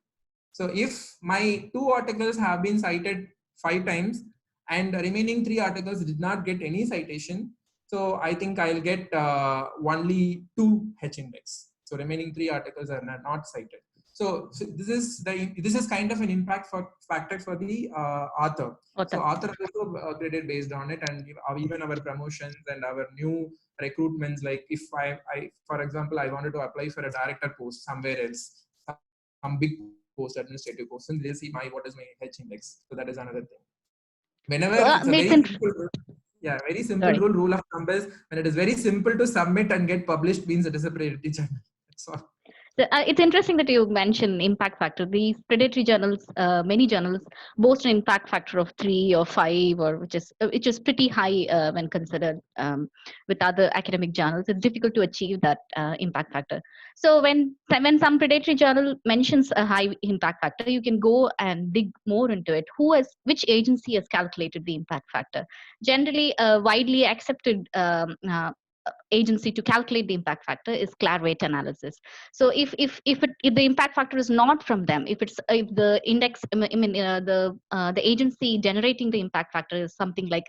So if my 2 articles have been cited 5 times and the remaining 3 articles did not get any citation, so I think I'll get only 2 H index. So remaining 3 articles are not cited. So this is kind of an impact factor for the author. So author also graded based on it, and even our promotions and our new recruitments. Like if I for example, I wanted to apply for a director post somewhere else, some big post, administrative post, and they'll see what is my H index. So that is another thing. Whenever it's a very simple rule of thumb is when it is very simple to submit and get published means it is a predatory journal. That's all. So, it's interesting that you mentioned impact factor. These predatory journals, many journals boast an impact factor of 3 or 5, or which is pretty high when considered with other academic journals. It's difficult to achieve that impact factor. So when some predatory journal mentions a high impact factor, you can go and dig more into it. Which agency has calculated the impact factor? Generally, widely accepted agency to calculate the impact factor is Clarivate analysis. So if the impact factor is not from them, if the index, the agency generating the impact factor is something like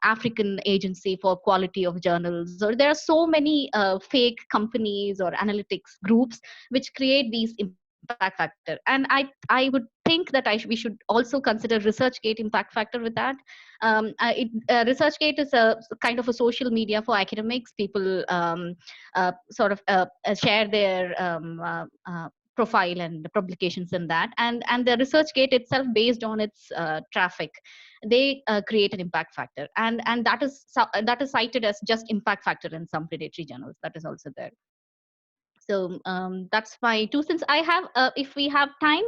African Agency for Quality of Journals, or there are so many fake companies or analytics groups which create these impact factor. And I would think that we should also consider ResearchGate impact factor with that. ResearchGate is a kind of a social media for academics. People sort of share their profile and the publications in that, and the ResearchGate itself, based on its traffic, they create an impact factor, and that is cited as just impact factor in some predatory journals. That is also there. So that's my 2 cents. I have, if we have time,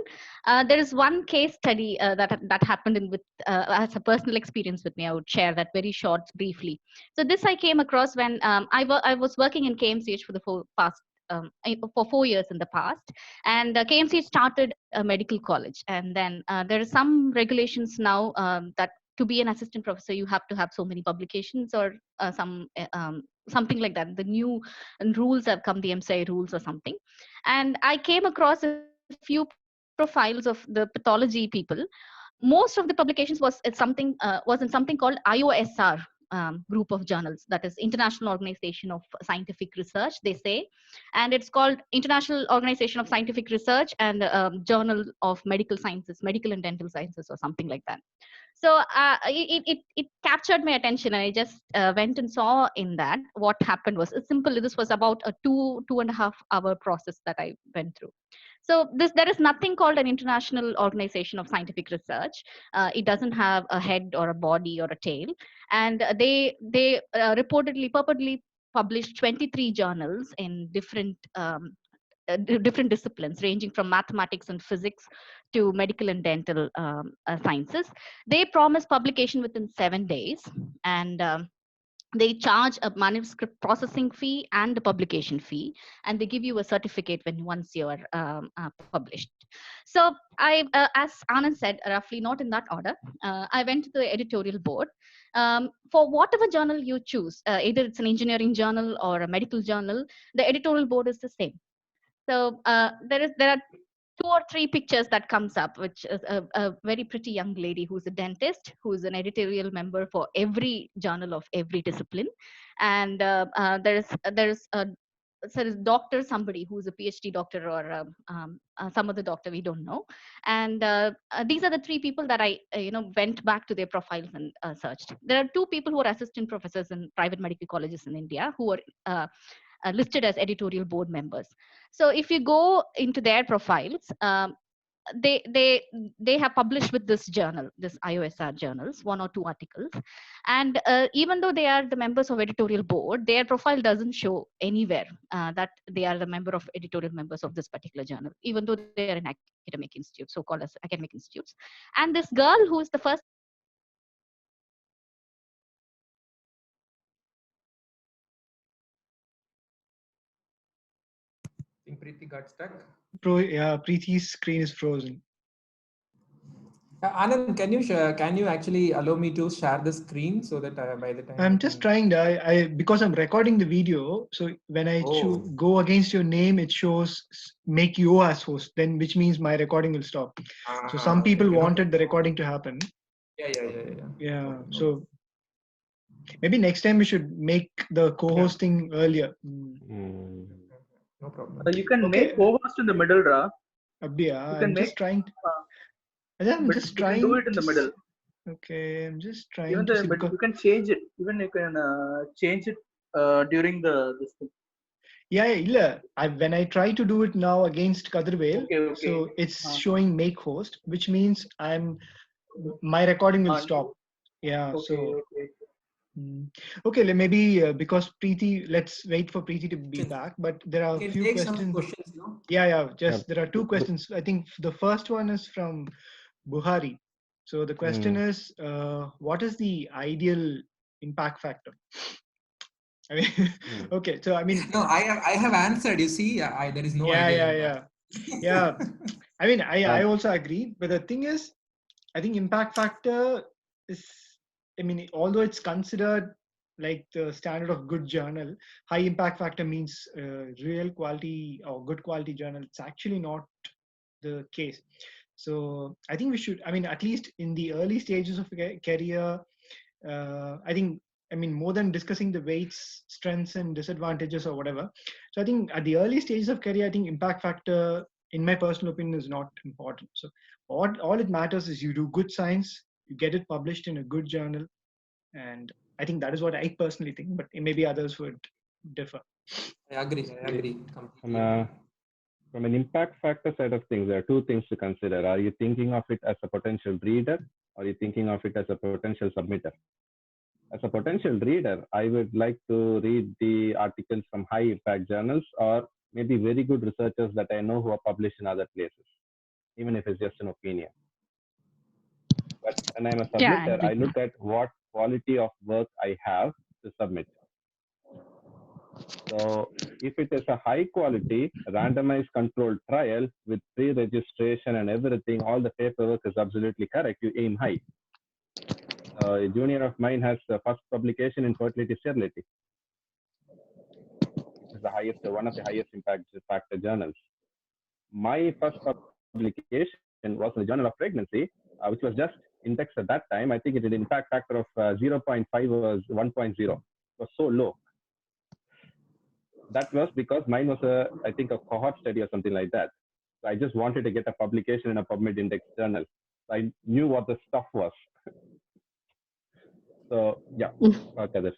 there is one case study that happened with as a personal experience with me. I would share that very short, briefly. So this I came across when I was working in KMCH for the past for 4 years in the past, and KMCH started a medical college, and then there are some regulations now that to be an assistant professor you have to have so many publications or something like that. The new rules have come, the MCI rules or something, and I came across a few profiles of the pathology people. Most of the publications was in something called IOSR group of journals, that is International Organization of Scientific Research, they say, and it's called International Organization of Scientific Research and Journal of Medical Sciences, Medical and Dental Sciences, or something like that. So it captured my attention, and I just went and saw in that. What happened was simple. This was about a 2.5 hour process that I went through. So there is nothing called an International Organization of Scientific Research. It doesn't have a head or a body or a tail, and they purportedly published 23 journals in different disciplines, ranging from mathematics and physics to medical and dental sciences. They promise publication within 7 days, and they charge a manuscript processing fee and a publication fee, and they give you a certificate when once you're published. So I, as Anand said, roughly not in that order, I went to the editorial board. For whatever journal you choose, either it's an engineering journal or a medical journal, the editorial board is the same. So there are 2 or 3 pictures that comes up, which is a very pretty young lady who's a dentist, who's an editorial member for every journal of every discipline. And there's a doctor, somebody who's a PhD doctor, or some other doctor, we don't know. And these are the 3 people that I went back to their profiles and searched. There are 2 people who are assistant professors in private medical colleges in India who are listed as editorial board members. So if you go into their profiles, they have published with this journal, this IOSR journals, 1 or 2 articles. And even though they are the members of editorial board, their profile doesn't show anywhere that they are the member of editorial members of this particular journal, even though they are in academic institutes, so-called as academic institutes. And this girl who is the first I think Preeti got stuck. Preeti's screen is frozen. Anand, can you actually allow me to share the screen so that by the time I'm just trying to, because I'm recording the video. So when I go against your name, it shows make you as host, then which means my recording will stop. So some people wanted the recording to happen. Yeah. So maybe next time we should make the co-hosting earlier. No problem. You can make co-host in the middle, Ra. I'm just trying to. I'm just trying to do it in the middle. Okay, I'm just trying Even to see. but you can change it. Even you can change it during this thing. Yeah. When I try to do it now against Kadirvel, so it's showing make host, which means my recording will stop. Yeah. Okay, maybe because Preeti, let's wait for Preeti to be back. But there are a few questions. No? Yeah. There are 2 questions. I think the first one is from Buhari. So the question is, what is the ideal impact factor? I mean, okay. So I mean, no, I have answered. You see, there is no idea. Yeah. I mean, I also agree. But the thing is, I think impact factor is, I mean, although it's considered like the standard of good journal, high impact factor means real quality or good quality journal. It's actually not the case. So I think we should, I mean, at least in the early stages of career, I think, I mean, more than discussing the weights, strengths and disadvantages or whatever. So I think at the early stages of career, I think impact factor, in my personal opinion, is not important. So all it matters is you do good science, you get it published in a good journal. And I think that is what I personally think, but maybe others would differ. I agree. From an impact factor side of things, there are 2 things to consider. Are you thinking of it as a potential reader, or are you thinking of it as a potential submitter? As a potential reader, I would like to read the articles from high impact journals, or maybe very good researchers that I know who are published in other places, even if it's just an opinion. But when I'm a submitter, I look at what quality of work I have to submit. So if it is a high quality randomized controlled trial with pre-registration and everything, all the paperwork is absolutely correct, you aim high. A junior of mine has the first publication in fertility sterility. It's the highest, one of the highest impact factor journals. My first publication was in the Journal of Pregnancy, which was just indexed at that time. I think it had an impact factor of 0.5 or 1.0. It was so low. That was because mine was I think a cohort study or something like that. So I just wanted to get a publication in a PubMed index journal. I knew what the stuff was. So yeah, okay.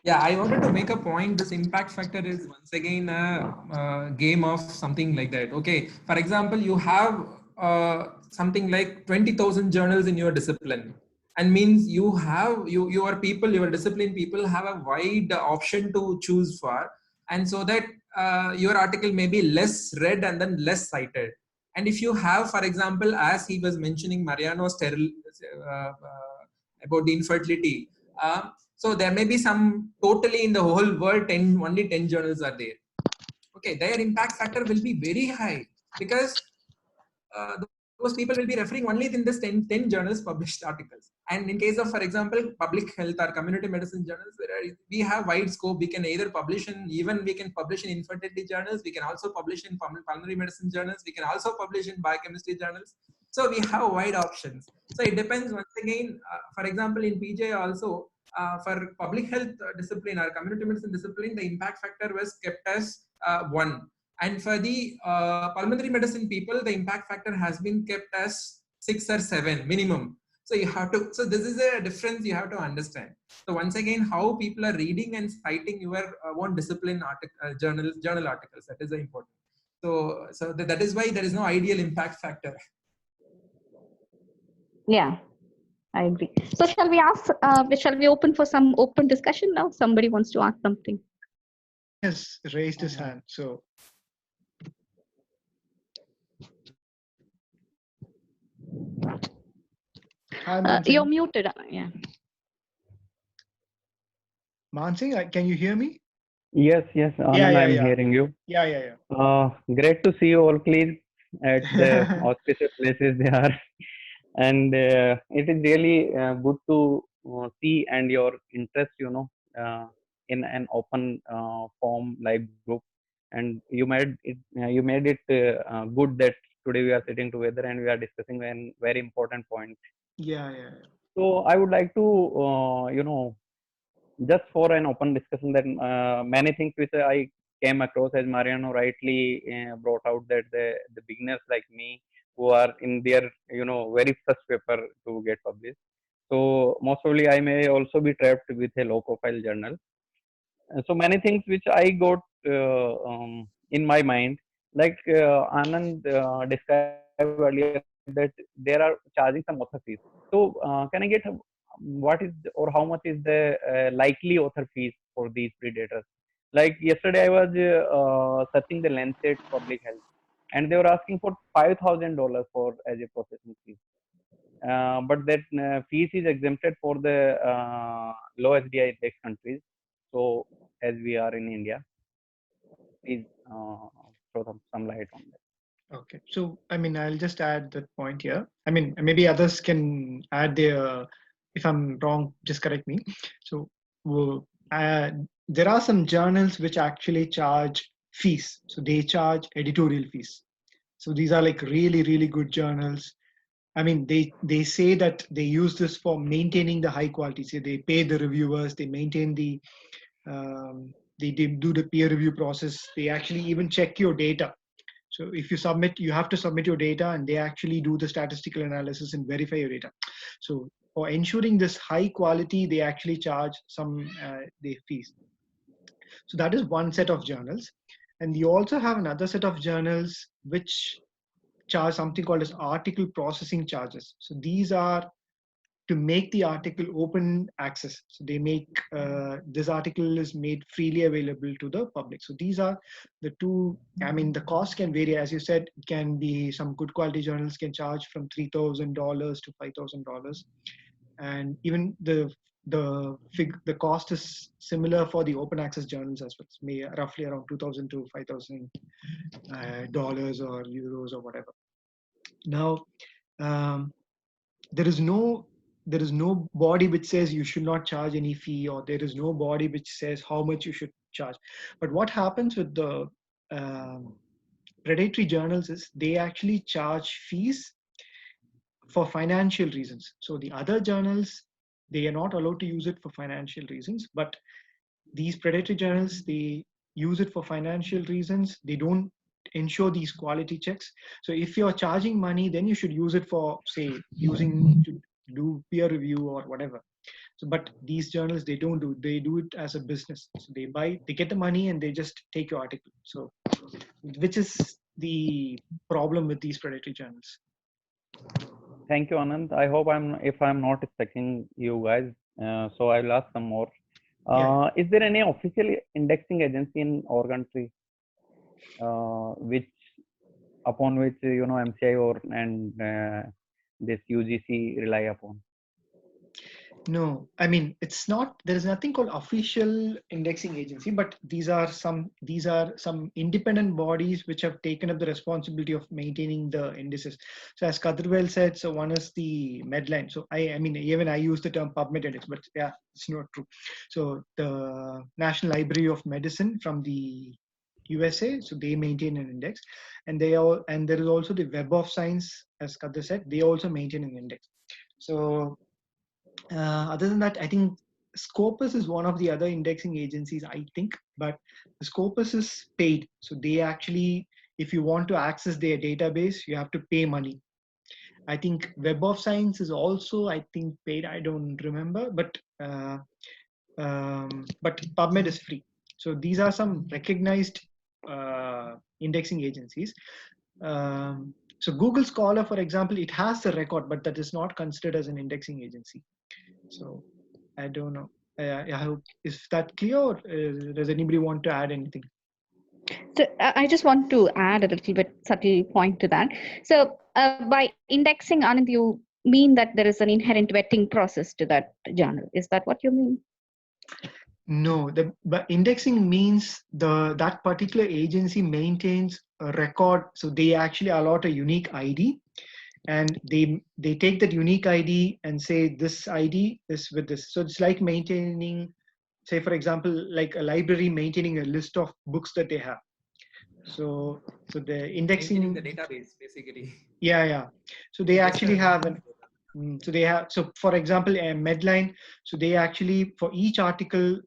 Yeah, I wanted to make a point. This impact factor is once again a game of something like that. Okay, for example, you have something like 20,000 journals in your discipline, and means your people, your discipline people have a wide option to choose for, and so that your article may be less read and then less cited. And if you have, for example, as he was mentioning, Mariano about the infertility, so there may be some, totally in the whole world, only 10 journals are there. Okay, their impact factor will be very high, because those people will be referring only in this 10 journals published articles. And in case of, for example, public health or community medicine journals, we have wide scope. We can either publish in, even we can publish in infertility journals. We can also publish in pulmonary medicine journals. We can also publish in biochemistry journals. So we have wide options. So it depends, once again, for example, in PJ also, for public health discipline or community medicine discipline, the impact factor was kept as 1. And for the pulmonary medicine people, the impact factor has been kept as 6 or 7 minimum. So you have to, so this is a difference you have to understand. So once again, how people are reading and citing your own discipline journal articles, that is important. So that is why there is no ideal impact factor. Yeah, I agree. So shall we open for some open discussion now? Somebody wants to ask something. Yes, raised his hand. So hi, Mansingh. You're muted. Yeah. Mansingh, can you hear me? Yes, Anand, I'm hearing you. Yeah. Great to see you all clean at the auspicious places they are. And it is really good to see and your interest, in an open form live group. And you made it good that today we are sitting together and we are discussing a very important point. Yeah. So I would like to, just for an open discussion, that many things which I came across, as Mariano rightly brought out, that the beginners like me who are in their very first paper to get published, so most probably I may also be trapped with a low profile journal. So many things which I got in my mind, like Anand described earlier, that there are charging some author fees. So can I get what is or how much is the likely author fees for these predators? Like yesterday I was searching the Lancet Public Health, and they were asking for $5,000 for as a processing fee. But that fees is exempted for the low SDI index countries. So as we are in India, please throw some light on that. Okay. So, I'll just add that point here. Maybe others can add their, if I'm wrong, just correct me. So, there are some journals which actually charge fees. So they charge editorial fees. So these are like really, really good journals. They say that they use this for maintaining the high quality. So they pay the reviewers, they maintain the, they do the peer review process. They actually even check your data. So if you submit, you have to submit your data, and they actually do the statistical analysis and verify your data. So for ensuring this high quality, they actually charge some the fees. So that is one set of journals. And you also have another set of journals which charge something called as article processing charges. So these are to make the article open access. So they make, this article is made freely available to the public. So these are the two, the cost can vary. As you said, it can be, some good quality journals can charge from $3,000 to $5,000. And even the cost is similar for the open access journals as well. It's roughly around $2,000 to $5,000 or euros or whatever. Now, there is no body which says you should not charge any fee, or there is no body which says how much you should charge. But what happens with the predatory journals is they actually charge fees for financial reasons. So the other journals, they are not allowed to use it for financial reasons, but these predatory journals, they use it for financial reasons. They don't ensure these quality checks. So if you're charging money, then you should use it for, say, using to do peer review or whatever. So, but these journals, they don't do, they do it as a business. So they get the money and they just take your article. So, which is the problem with these predatory journals. Thank you, Anand. I hope if I'm not expecting you guys, so I'll ask some more. Is there any official indexing agency in our country, which upon which MCI and this UGC rely upon? No, I mean, it's not, there is nothing called official indexing agency, but these are some independent bodies which have taken up the responsibility of maintaining the indices. So as Kadrivel said, so one is the Medline. So I mean, even I use the term PubMed index, but yeah, it's not true. So the National Library of Medicine from the USA, so they maintain an index, and there is also the Web of Science, as Kadri said, they also maintain an index. So other than that, I think Scopus is one of the other indexing agencies, I think, but the Scopus is paid. So they actually, if you want to access their database, you have to pay money. I think Web of Science is also, I think, paid. I don't remember, but PubMed is free. So these are some recognized indexing agencies. So Google Scholar, for example, it has a record, but that is not considered as an indexing agency. So I don't know. I hope, is that clear, or does anybody want to add anything? So I just want to add a little bit subtle point to that. So by indexing, Anand, you mean that there is an inherent vetting process to that journal? Is that what you mean? No, but indexing means that particular agency maintains a record. So they actually allot a unique ID, and they take that unique ID and say this ID is with this. So it's like maintaining, say for example, like a library maintaining a list of books that they have. So the indexing, maintaining the database basically. Yeah. So they actually have an. So for example, a Medline. So they actually, for each article,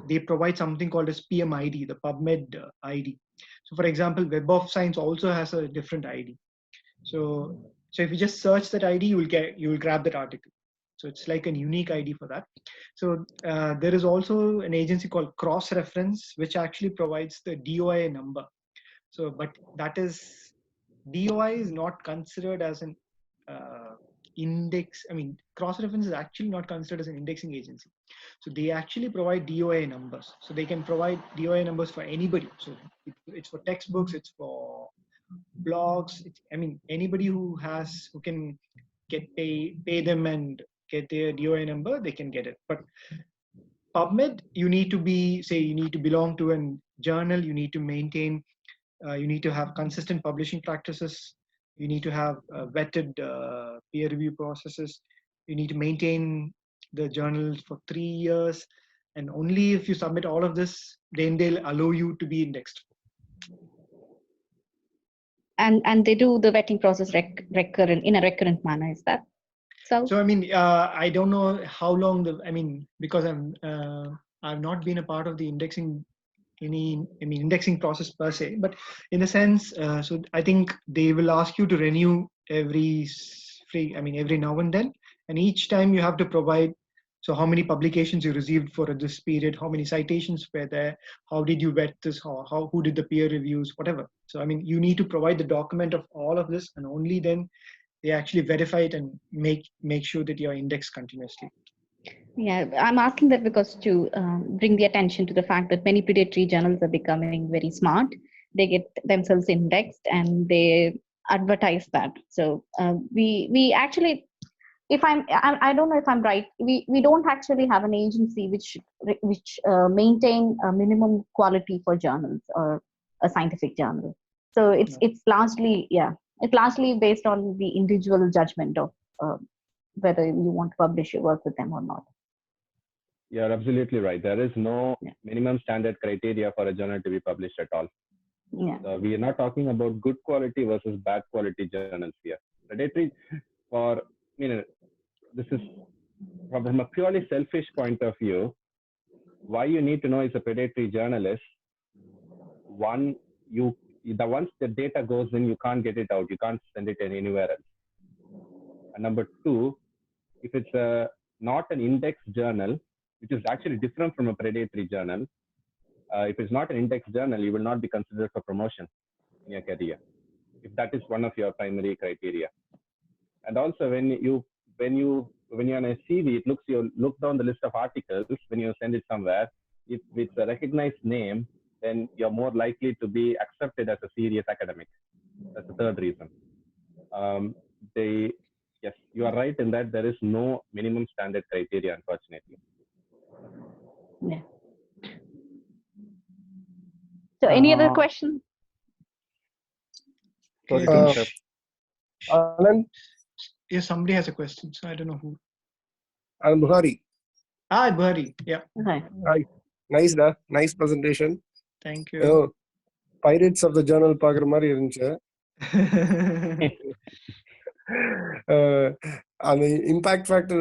they provide something called as PMID, the PubMed ID. So for example, Web of Science also has a different ID. So if you just search that ID, you will grab that article. So it's like a unique ID for that. So there is also an agency called Cross Reference, which actually provides the DOI number. So, but that is, DOI is not considered as an index. I mean, Cross Reference is actually not considered as an indexing agency. So they actually provide DOI numbers. So they can provide DOI numbers for anybody. So it's for textbooks, it's for blogs. I mean, anybody who can pay them and get their DOI number, they can get it. But PubMed, you need to belong to a journal. You need to maintain. You need to have consistent publishing practices. You need to have vetted peer review processes. You need to maintain the journal for 3 years, and only if you submit all of this, then they'll allow you to be indexed. And they do the vetting process in a recurrent manner. Is that so? So I mean, I don't know how long because I've not been a part of the indexing process per se, but in a sense, so I think they will ask you to renew every now and then, and each time you have to provide, so how many publications you received for this period, how many citations were there, how did you vet this, who did the peer reviews, whatever. So I mean, you need to provide the document of all of this, and only then they actually verify it and make sure that you're indexed continuously. Yeah, I'm asking that because to bring the attention to the fact that many predatory journals are becoming very smart. They get themselves indexed and they advertise that. So we actually, I don't know if I'm right. We don't actually have an agency which maintain a minimum quality for journals or a scientific journal. So it's largely based on the individual judgment of whether you want to publish your work with them or not. You're absolutely right. There is no minimum standard criteria for a journal to be published at all. Yeah. So we are not talking about good quality versus bad quality journals here. Predatory, this is from a purely selfish point of view. Why you need to know is a predatory journal is, one, once the data goes in, you can't get it out. You can't send it anywhere else. And number two, if it's not an index journal, which is actually different from a predatory journal, if it's not an index journal, you will not be considered for promotion in your career, if that is one of your primary criteria. And also when you're on a CV, you look down the list of articles when you send it somewhere. If it's a recognized name, then you're more likely to be accepted as a serious academic. That's the third reason. Yes, you are right in that there is no minimum standard criteria, unfortunately. Yeah. So any other questions? Sorry to interrupt. Anand? Yes, somebody has a question, so I don't know who. I'm Buhari. Hi, Buhari. Yeah. Hi. Hi. Nice presentation. Thank you. Oh, Pirates of the Journal பார்க்குற மாதிரி இருந்துச்சு. I mean, impact factor,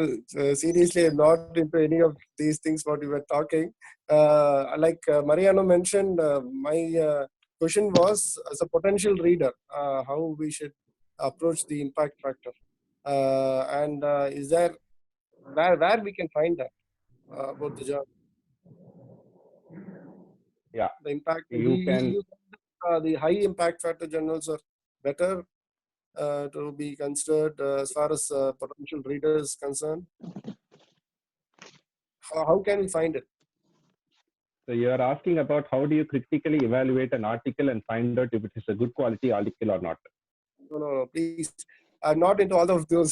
seriously, I'm not into any of these things what you were talking. Like Mariano mentioned, my question was, as a potential reader, how we should approach the impact factor. And is there, where we can find that about the journal? Yeah. The impact, You can... the high impact factor journals are better to be considered as far as potential readers is concerned. How can we find it? So you are asking about how do you critically evaluate an article and find out if it is a good quality article or not? No, please. I'm not into all of those.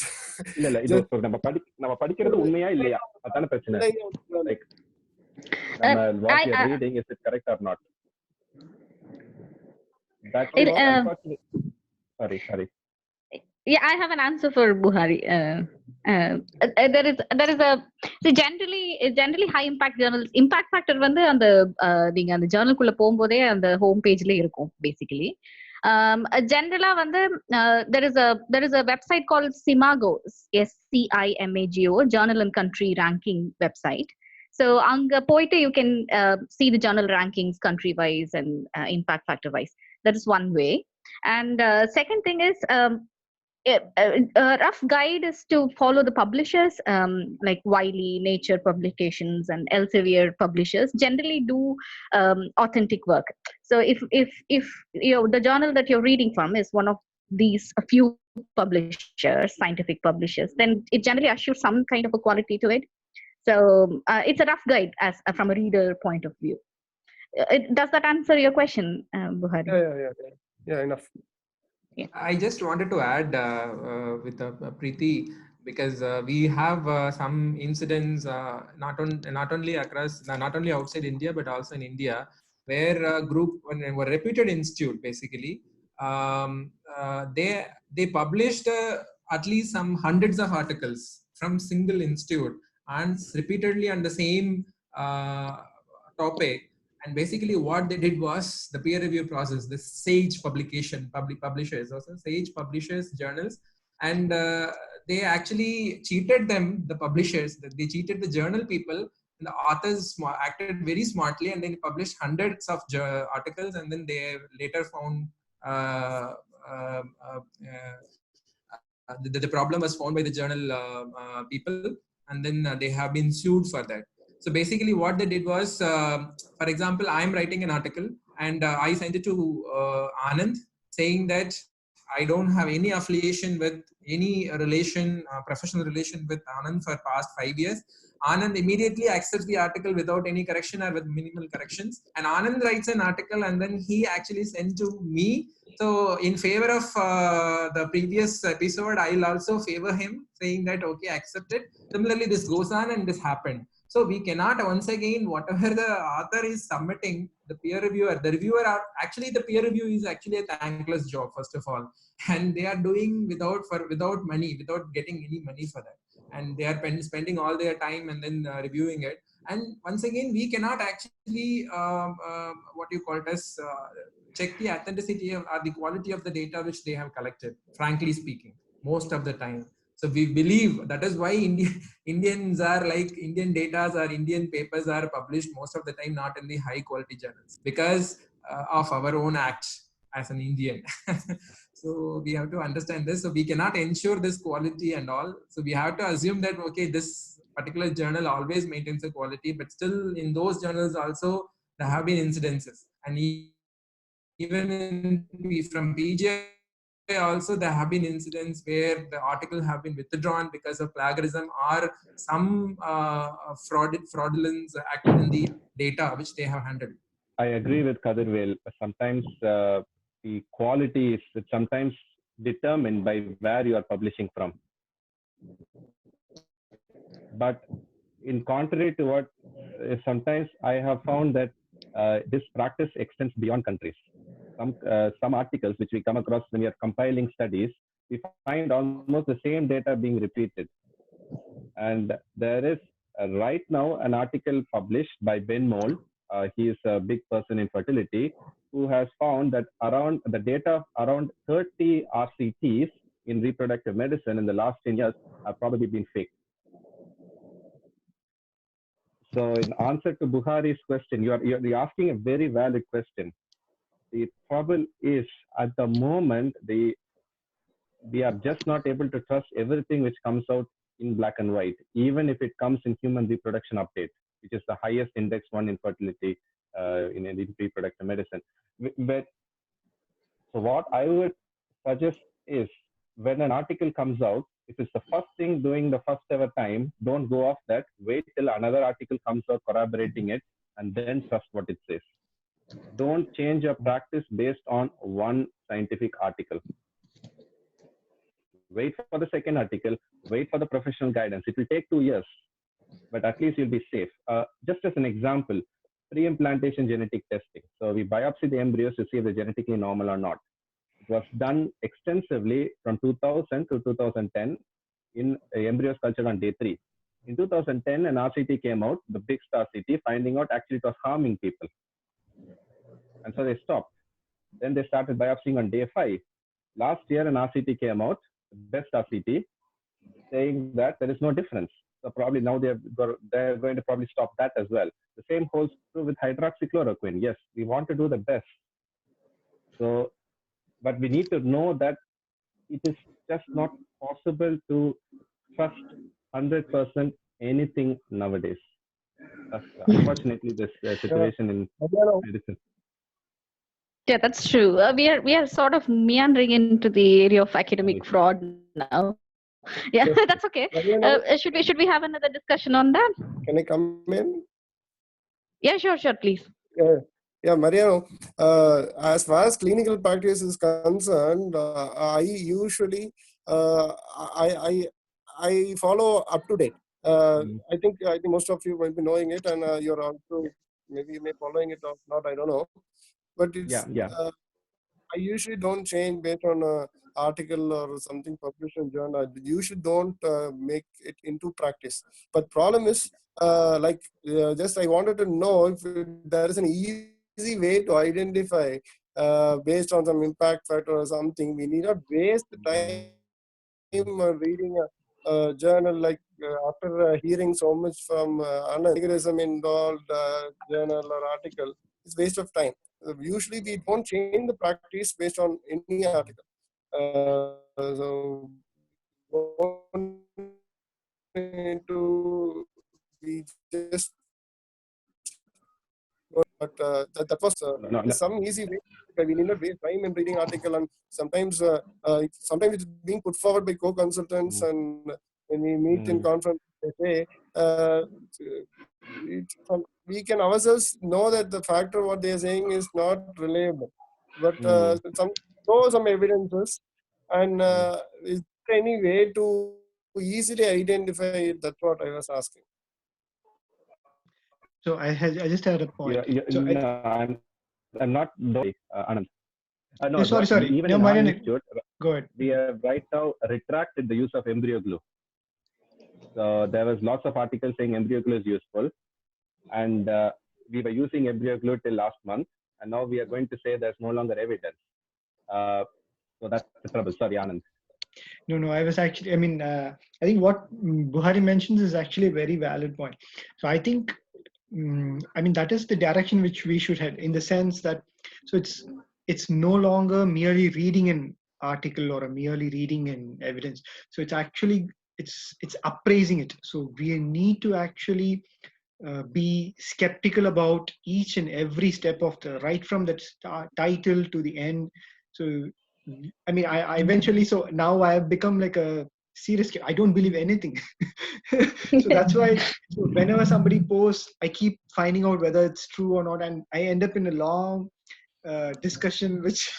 இல்ல இது நம்ம படிக்கிறது உண்மையா இல்லையா அதான பிரச்சனை. Like what you are reading, is it correct or not? That is unfortunately. Sorry. Yeah, I have an answer for Buhari. There is a generally high impact journals impact factor வந்து அந்த நீங்க அந்த ஜர்னலுக்குள்ள போகும்போதே அந்த ஹோம் பேஜ்ல இருக்கும் basically. Generally வந்து there is a website called Simago, SCIMAGO, Journal and Country Ranking website. So அங்க போயிட்டு you can see the journal rankings country wise and impact factor wise. That is one way. And second thing is a rough guide is to follow the publishers like Wiley, Nature Publications, and Elsevier publishers generally do authentic work. So if you know the journal that you're reading from is one of these a few publishers, scientific publishers, then it generally assures some kind of a quality to it. So it's a rough guide as from a reader point of view. Does that answer your question, Buhari? Yeah, enough. Yeah. I just wanted to add with Preeti, because we have some incidents not only outside India but also in India, where a group, a reputed institute basically, they published at least some hundreds of articles from single institute and repeatedly on the same topic. And basically what they did was the peer review process, the SAGE publishers journals, and they actually cheated them, the publishers, they cheated the journal people, and the authors acted very smartly, and then published hundreds of articles, and then they later found the problem was found by the journal people, and then they have been sued for that. So basically what they did was, for example, I am writing an article and I sent it to Anand saying that I don't have any affiliation with any relation, professional relation with Anand for past 5 years. Anand immediately accepts the article without any correction or with minimal corrections. And Anand writes an article and then he actually sent to me. So in favor of the previous episode, I'll also favor him saying that, okay, accept it. Similarly, this goes on and this happened. So we cannot, once again, whatever the author is submitting, the peer reviewer, the reviewer are actually, the peer review is actually a thankless job, first of all. And they are doing without money, without getting any money for that. And they are spending all their time and then reviewing it. And once again, we cannot actually, what you call it as, check the authenticity or the quality of the data which they have collected, frankly speaking, most of the time. So we believe that is why Indians are like Indian data or Indian papers are published most of the time not in the high quality journals because of our own acts as an Indian. So we have to understand this. So we cannot ensure this quality and all. So we have to assume that, okay, this particular journal always maintains the quality, but still in those journals also there have been incidences. And even from PGI also there have been incidents where the article have been withdrawn because of plagiarism or some fraudulence acted in the data which they have handled. I agree with Kadirvel. Sometimes the quality is sometimes determined by where you are publishing from. But in contrary to what sometimes I have found that this practice extends beyond countries. Some articles which we come across when we are compiling studies, we find almost the same data being repeated. And there is right now an article published by Ben Moll. He is a big person in fertility, who has found that around the data of around 30 RCTs in reproductive medicine in the last 10 years have probably been faked. So in answer to Buhari's question, you're asking a very valid question. The trouble is, at the moment, we are just not able to trust everything which comes out in black and white, even if it comes in Human Reproduction Update, which is the highest index one in fertility in reproductive medicine. But so what I would suggest is, when an article comes out, if it's the first thing doing the first ever time, don't go off that. Wait till another article comes out corroborating it, and then trust what it says. Don't change your practice based on one scientific article. Wait for the second article, wait for the professional guidance. It will take 2 years, but at least you'll be safe. Just as an example, pre-implantation genetic testing. So we biopsy the embryos to see if they're genetically normal or not. It was done extensively from 2000 to 2010 in embryos cultured on day 3. In 2010, an RCT came out, the big star RCT, finding out actually it was harming people. And so they stopped. Then they started biopsying on day 5. Last year, an RCT came out, the best RCT, saying that there is no difference. So probably now they're going to probably stop that as well. The same holds true with hydroxychloroquine. Yes, we want to do the best. So, but we need to know that it is just not possible to trust 100% anything nowadays. Unfortunately, this situation in medicine. Yeah, that's true. We are sort of meandering into the area of academic fraud now. Yeah, that's okay. Should we have another discussion on that? Can I come in? Yeah, sure, please. Yeah, Mariano, as far as clinical practice is concerned, I usually I follow up to date. I think most of you might be knowing it, and you're also maybe following it or not. I don't know, but it's I usually don't change based on an article or something published in journal. I usually don't make it into practice. But problem is, just I wanted to know if there is an easy way to identify based on some impact factor or something. We need not waste the time reading a journal like after hearing so much from plagiarism involved journal or article. It's waste of time. Usually we don't change the practice based on any article. So we just that was some easy way. We need not waste time in reading article, and sometimes it's being put forward by co-consultants, and when we meet in conference, they say we can ourselves know that the factor what they are saying is not reliable, but some evidences, and is there any way to easily identify it? That's what I was asking. So I just had a point. I'm not Anand. No, sorry. Even no, in our institute, go ahead. We have right now retracted the use of embryo glue. So there was lots of articles saying embryo glue is useful, and we were using embryo glue till last month, and now we are going to say there's no longer evidence. So that's the trouble. Sorry, Anand. No, I was actually, I think what Buhari mentions is actually a very valid point. So I think, that is the direction which we should head, in the sense that, so it's no longer merely reading an article or merely reading an evidence. So it's actually, it's appraising it. So we need to actually be skeptical about each and every step of right from the title to the end. So I mean, I eventually, so now I have become like a serious kid. I don't believe anything. So that's why whenever somebody posts, I keep finding out whether it's true or not, and I end up in a long discussion, which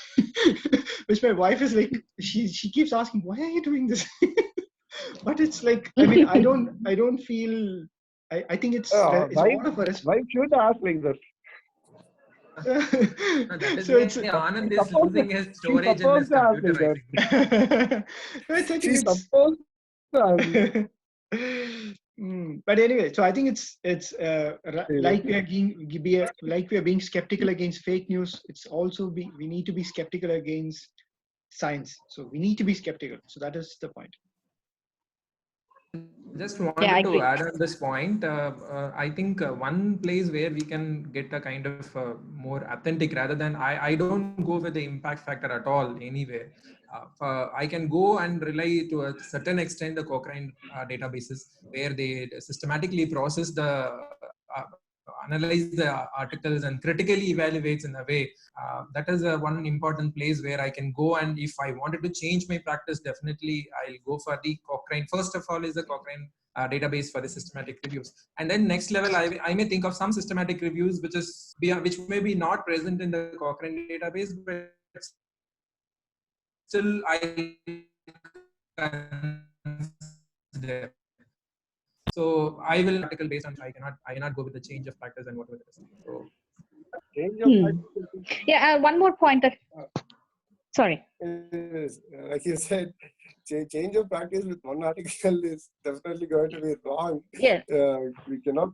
which my wife is like, she keeps asking, why are you doing this? But it's like, I mean, I don't feel. I think it's all of us. Why should I ask like that? That is So why it's Anand is losing his storage in supposed his to ask computer, like I think. I think She's it's supposed to ask. But anyway, so I think it's like we are being skeptical against fake news. It's also we need to be skeptical against science. So we need to be skeptical. So that is the point. Just wanted to add on this point. I think one place where we can get a kind of more authentic, rather than I don't go with the impact factor at all anywhere. I can go and rely to a certain extent the Cochrane databases, where they systematically process analyze the articles and critically evaluates in a way. That is one important place where I can go, and if I wanted to change my practice, definitely I'll go for the Cochrane. First of all is the Cochrane database for the systematic reviews, and then next level I may think of some systematic reviews which may be not present in the Cochrane database, but still I consider. So I will article based on, I cannot go with the change of practice and whatever it is. So Change of practice. Yeah, one more point that. Sorry. Like you said, change of practice with one article is definitely going to be wrong. Yeah. We cannot.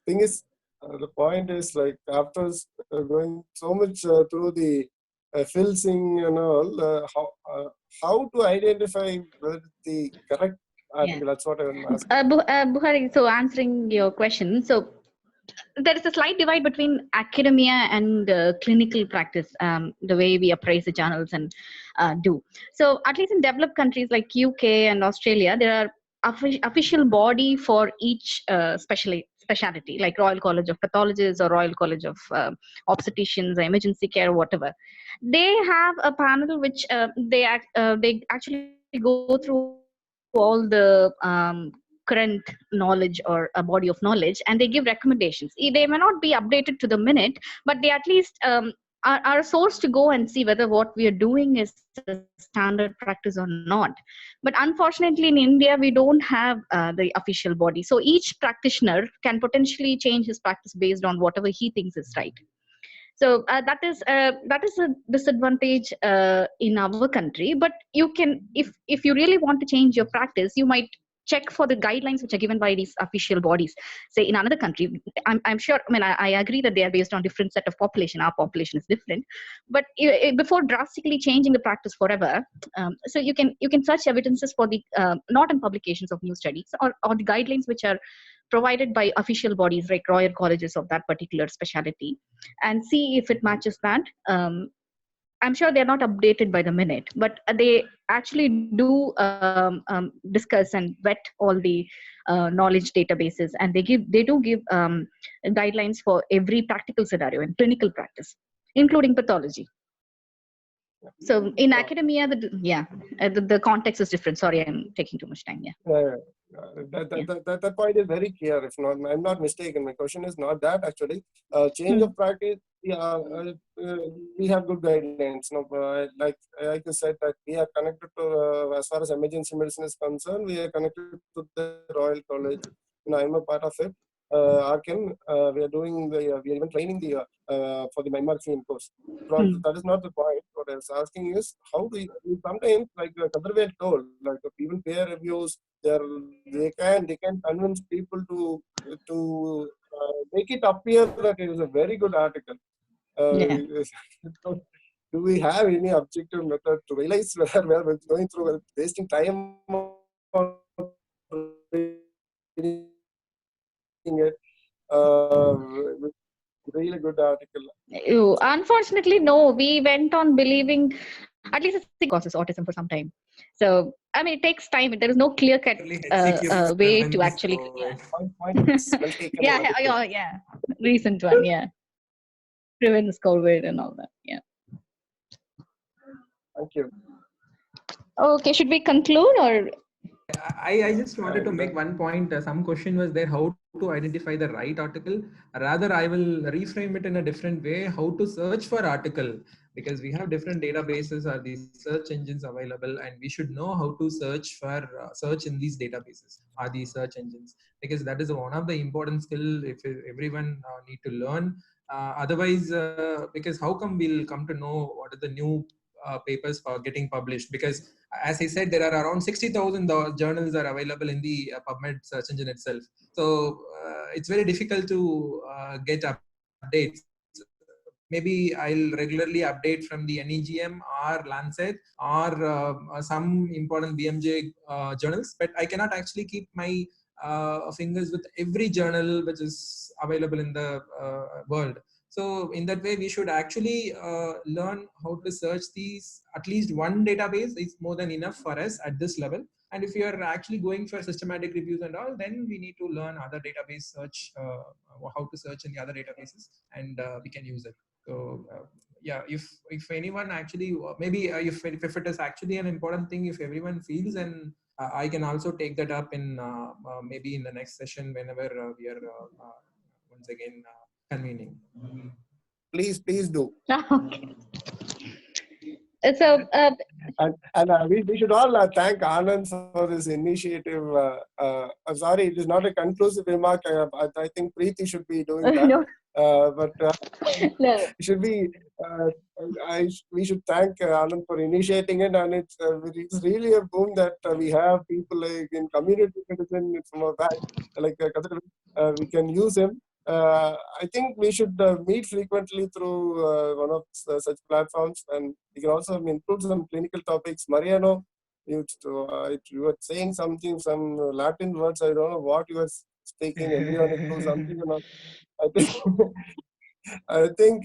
Thing is, the point is, like, after going so much through the filsing and all, how to identify whether the correct article? That's what I'm asking. Buhari, so answering your question, so there is a slight divide between academia and clinical practice, the way we appraise the journals and do. So at least in developed countries like UK and Australia, there are official body for each specialty, like Royal College of Pathologists or Royal College of Obstetricians or Emergency Care, whatever. They have a panel which they actually go through all the current knowledge or a body of knowledge, and they give recommendations. They may not be updated to the minute, but they at least are a source to go and see whether what we are doing is a standard practice or not. But unfortunately in India we don't have the official body, so each practitioner can potentially change his practice based on whatever he thinks is right. So that is a disadvantage in our country. But you can, if you really want to change your practice, you might check for the guidelines which are given by these official bodies. Say in another country, I'm sure, I mean, I agree that they are based on different set of population. Our population is different, but before drastically changing the practice forever, so you can search evidences for the not in publications of new studies or the guidelines which are provided by official bodies like royal colleges of that particular specialty, and see if it matches that. I'm sure they're not updated by the minute, but they actually do discuss and vet all the knowledge databases, and they do give guidelines for every practical scenario in clinical practice, including pathology. So in academia, the context is different. Sorry, I'm taking too much time. That point is very clear. If not, I'm not mistaken. My question is not that actually. Change of practice. We have good guidelines. No, like I said, that we are connected to as far as emergency medicine is concerned. We are connected to the Royal College. I'm a part of it. Arkin, we are doing we are even training for the MyMarxian course. That is not the point. What I was asking is, how do you sometimes, like Kadharwal told, like even peer reviews, they can convince people to make it appear that it is a very good article. Do we have any objective method to realize whether we are going through wasting time on reading it? Really good article. Unfortunately, no. We went on believing, at least it causes autism for some time. So I mean, it takes time. There is no clear-cut way to actually. Yeah. Recent one, yeah. Prevents COVID and all that, yeah. Thank you. Okay, should we conclude or? I just wanted to make one point. Some question was there how to identify the right article. Rather, I will reframe it in a different way. How to search for article, because we have different databases or these search engines available, and we should know how to search for search in these databases or these search engines, because that is one of the important skill if everyone need to learn. Otherwise, because how come we'll come to know what are the new papers for getting published? Because as I said, there are around 60,000 journals are available in the PubMed search engine itself. So it's very difficult to get updates. Maybe I'll regularly update from the NEGM or Lancet or some important BMJ journals, but I cannot actually keep my fingers with every journal which is available in the world. So in that way, we should actually learn how to search these. At least one database is more than enough for us at this level. And if you are actually going for systematic reviews and all, then we need to learn other database search, how to search in the other databases, and we can use it. So yeah, if anyone actually, maybe if it is actually an important thing, if everyone feels, and I can also take that up in maybe in the next session whenever we are once again convening. Please do. Okay. So, And we should all thank Anand for this initiative. I'm sorry, it is not a conclusive remark. I think Preeti should be doing that. no. But No. should we? We should thank Anand for initiating it, and it's really a boom that we have people like in community medicine from our back, like we can use him. I think we should meet frequently through one of such platforms, and we can also include some clinical topics. Mariano, you were saying something, some Latin words. I don't know what you were speaking. Embryonic fluid, something or not. I think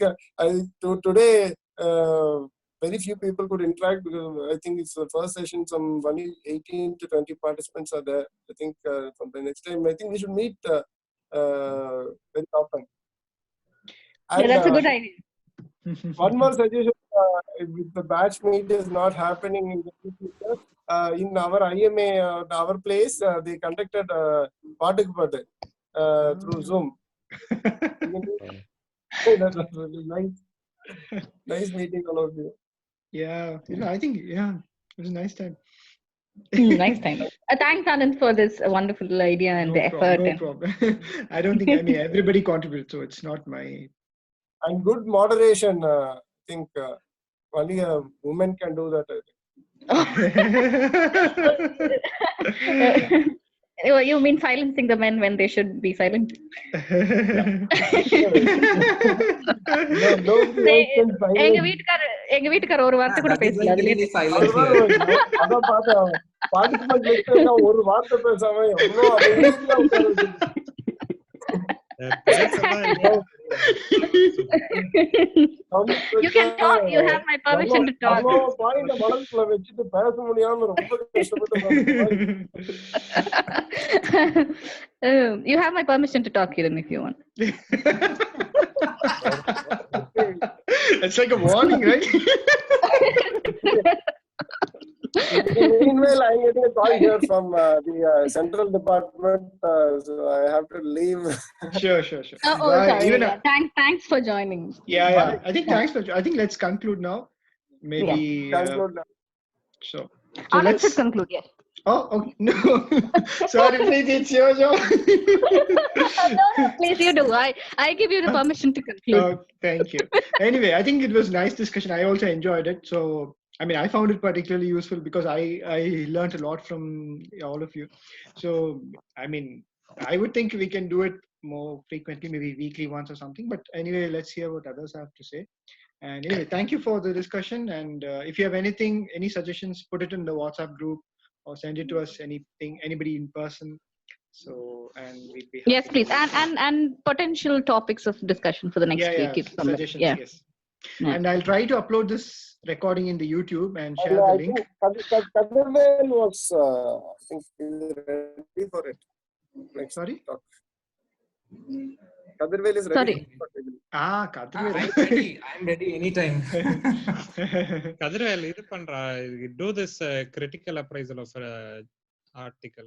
today very few people could interact, because I think it's the first session. Some 18 to 20 participants are there. I think from the next time, I think we should meet very often. Yeah, And, that's a good idea. one more suggestion: if the batch meet is not happening in the future, in our IMA, our place, they conducted Paduk through Zoom. That was really nice meeting all of you. Yeah, I think it was a nice time. Nice time. Thanks, Anand, for this wonderful idea and the effort. No problem. I don't think, everybody contributed, so it's not my... And good moderation. I think only a woman can do that. You mean silencing the men when they should be silent? எங்க வீட்டுக்கார ஒரு வார்த்தை கூட பேசல. அதான் பார்த்தேன், participant லிஸ்ட்ல ஒரு வார்த்தை பேசாம எவ்வளவு அமைதியா உட்கார வச்சிருக்கேன். You can talk. You have my permission to talk. Point மனசுல வச்சுட்டு பேச முடியாம ரொம்ப கஷ்டப்பட்டு. You have my permission to talk, Kiran, if you want. It's like a warning, right? Meanwhile, I'm getting a call here from the central department, so I have to leave. Sure. Sorry. Thanks for joining. Yeah. I think let's conclude now. Maybe conclude now. Sure. So let's conclude. Yes. Oh, okay. No. Sorry, please, it's your job. No, please, you do. I give you the permission to conclude. Oh, thank you. Anyway, I think it was a nice discussion. I also enjoyed it. So, I found it particularly useful because I learned a lot from all of you. So, I would think we can do it more frequently, maybe weekly once or something. But anyway, let's hear what others have to say. And anyway, thank you for the discussion. And if you have any suggestions, put it in the WhatsApp group or send it to us, anybody in person. So, and we'd be happy. Yes, please. And potential topics of discussion for the next week. Suggestions, yes. Yeah. And I'll try to upload this recording in the YouTube and share the link. Kadirvel was, I think, ready for it. Sorry? Kadirvel is ready. Kadirvel. I'm ready anytime. Kadirvel, do this critical appraisal of article.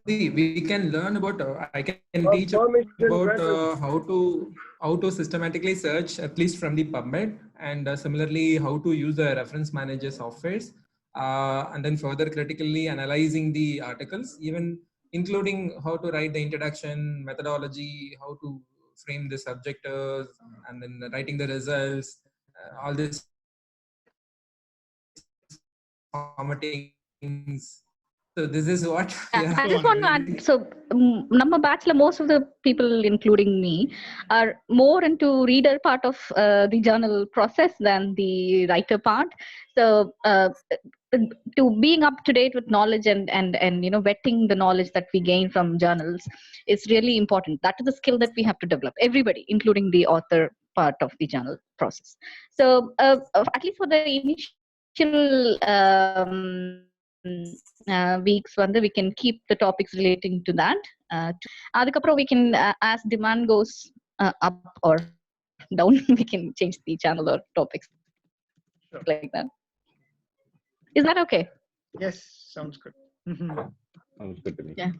See, we can learn about. I can teach about how to systematically search, at least from the PubMed, and similarly how to use the reference manager softwares, and then further critically analyzing the articles, even including how to write the introduction, methodology, how to frame the subjectors, and then writing the results, all this formattings. So this is what. Yeah. I just want to add. So, number batch, most of the people, including me, are more into reader part of the journal process than the writer part. So, to being up to date with knowledge and vetting the knowledge that we gain from journals is really important. That is the skill that we have to develop. Everybody, including the author part of the journal process. So, at least for the initial. Weeks we can keep the topics relating to that. We can, as demand goes up or down, we can change the channel or topics like that. Is that okay? Yes, sounds good. Sounds good to me. Yeah.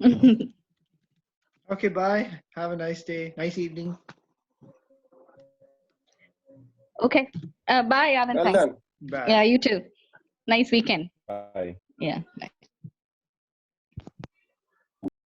Okay, bye. Have a nice day, nice evening. Okay. Bye, Anand. Well Thanks. done. Bye. Yeah, you too. Nice weekend. Bye. Yeah. Bye.